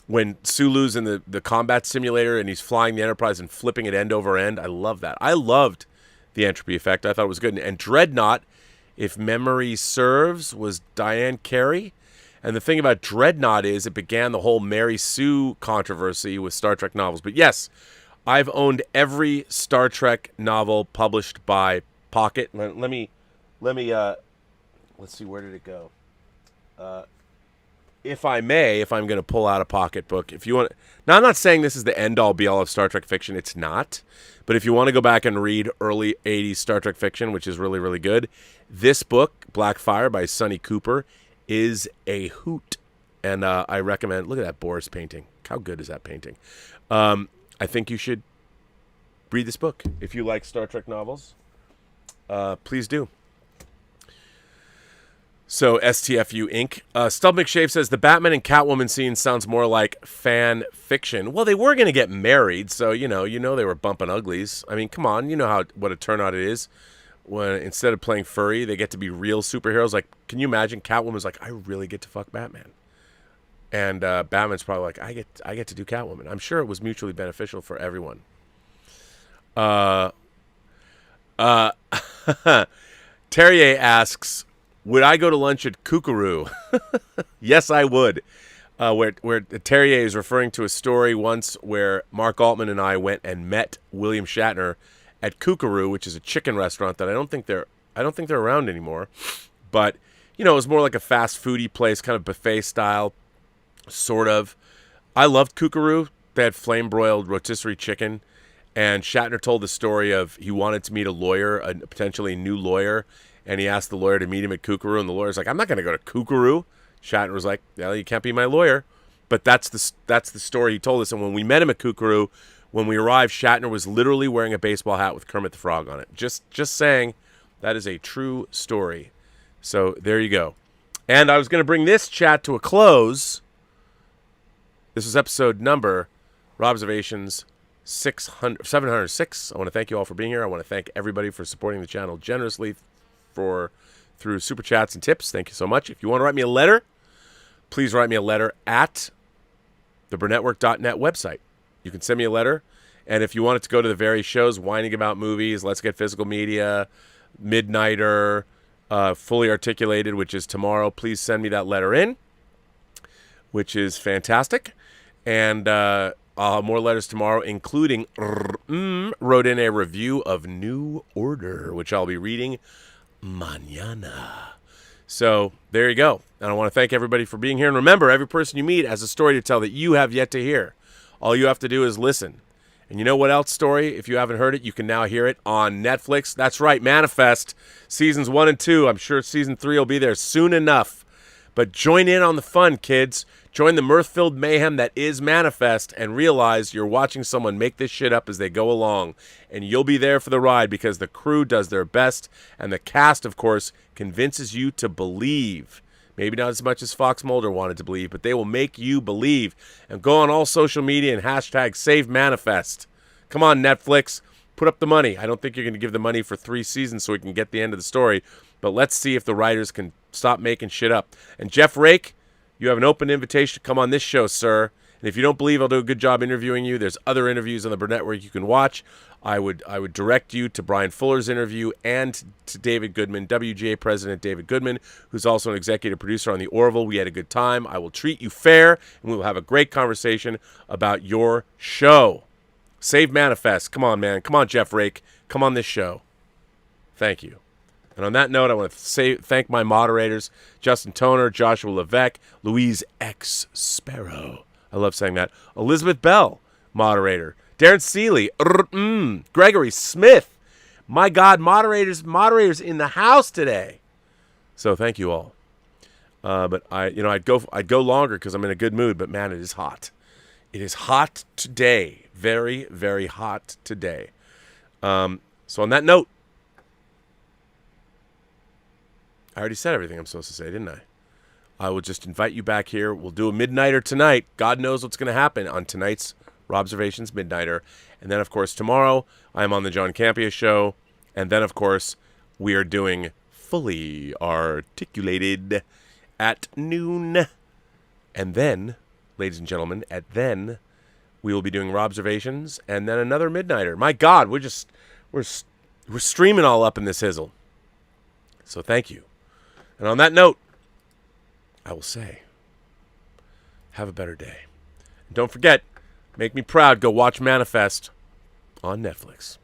when Sulu's in the combat simulator and he's flying the Enterprise and flipping it end over end. I love that. I loved The Entropy Effect. I thought it was good. And Dreadnought, if memory serves, was Diane Carey. And the thing about Dreadnought is it began the whole Mary Sue controversy with Star Trek novels. But yes, I've owned every Star Trek novel published by Pocket. Let me let's see, where did it go? If I may, if I'm going to pull out a pocketbook, if you want. Now, I'm not saying this is the end-all, be-all of Star Trek fiction. It's not. But if you want to go back and read early 80s Star Trek fiction, which is really, really good, this book, Blackfire by Sonny Cooper, is a hoot. And I recommend, look at that Boris painting. How good is that painting? I think you should read this book. If you like Star Trek novels, please do. So, STFU Inc. Stub McShave says, the Batman and Catwoman scene sounds more like fan fiction. Well, they were going to get married, so, you know they were bumping uglies. I mean, come on, you know what a turnout it is when instead of playing furry, they get to be real superheroes. Like, can you imagine? Catwoman's like, I really get to fuck Batman, and Batman's probably like, I get to do Catwoman. I'm sure it was mutually beneficial for everyone. Terrier asks, would I go to lunch at Kookaroo? Yes, I would. Where Terrier is referring to a story once where Mark Altman and I went and met William Shatner at Kookaroo, which is a chicken restaurant that I don't think they're around anymore. But it was more like a fast foodie place, kind of buffet style, sort of. I loved Kookaroo. They had flame broiled rotisserie chicken, and Shatner told the story of he wanted to meet a lawyer, a potentially new lawyer, and he asked the lawyer to meet him at Kookaroo, and the lawyer's like, I'm not going to go to Kookaroo. Shatner was like, well, you can't be my lawyer. But that's the story he told us. And when we met him at Kookaroo, when we arrived, Shatner was literally wearing a baseball hat with Kermit the Frog on it. Just saying, that is a true story. So there you go. And I was going to bring this chat to a close. This is episode number, Robservations 706. I want to thank you all for being here. I want to thank everybody for supporting the channel generously through super chats and tips. Thank you so much. If you want to write me a letter, please write me a letter at the Burnettwork.net website. You can send me a letter, and if you want it to go to the various shows, Whining About Movies, Let's Get Physical Media, Midnighter, Fully Articulated, which is tomorrow, please send me that letter in, which is fantastic. And I'll have more letters tomorrow, including wrote in a review of New Order, which I'll be reading mañana. So there you go. And I want to thank everybody for being here. And remember, every person you meet has a story to tell that you have yet to hear. All you have to do is listen. And you know what else story? If you haven't heard it, you can now hear it on Netflix. That's right, Manifest. Seasons 1 and 2. I'm sure season 3 will be there soon enough. But join in on the fun, kids. Join the mirth-filled mayhem that is Manifest, and realize you're watching someone make this shit up as they go along. And you'll be there for the ride because the crew does their best, and the cast, of course, convinces you to believe. Maybe not as much as Fox Mulder wanted to believe, but they will make you believe. And go on all social media and hashtag #SaveManifest. Come on, Netflix. Put up the money. I don't think you're going to give the money for 3 seasons so we can get the end of the story. But let's see if the writers can stop making shit up. And Jeff Rake, you have an open invitation to come on this show, sir. And if you don't believe I'll do a good job interviewing you, there's other interviews on the Burnettwork you can watch. I would direct you to Brian Fuller's interview and to David Goodman, WGA President David Goodman, who's also an executive producer on The Orville. We had a good time. I will treat you fair, and we will have a great conversation about your show. Save Manifest. Come on, man. Come on, Jeff Rake. Come on this show. Thank you. And on that note, I want to thank my moderators, Justin Toner, Joshua Levesque, Louise X. Sparrow. I love saying that. Elizabeth Bell, moderator. Darren Seeley. Gregory Smith. My God, moderators in the house today. So thank you all. But I'd go longer because I'm in a good mood. But man, it is hot. It is hot today. Very, very hot today. So on that note, I already said everything I'm supposed to say, didn't I? I will just invite you back here. We'll do a Midnighter tonight. God knows what's going to happen on tonight's Robservations Midnighter. And then, of course, tomorrow I'm on the John Campea Show. And then, of course, we are doing Fully Articulated at noon. And then, ladies and gentlemen, then we will be doing Robservations and then another Midnighter. My God, we're streaming all up in this hizzle. So thank you. And on that note, I will say, have a better day. And don't forget, make me proud, go watch Manifest on Netflix.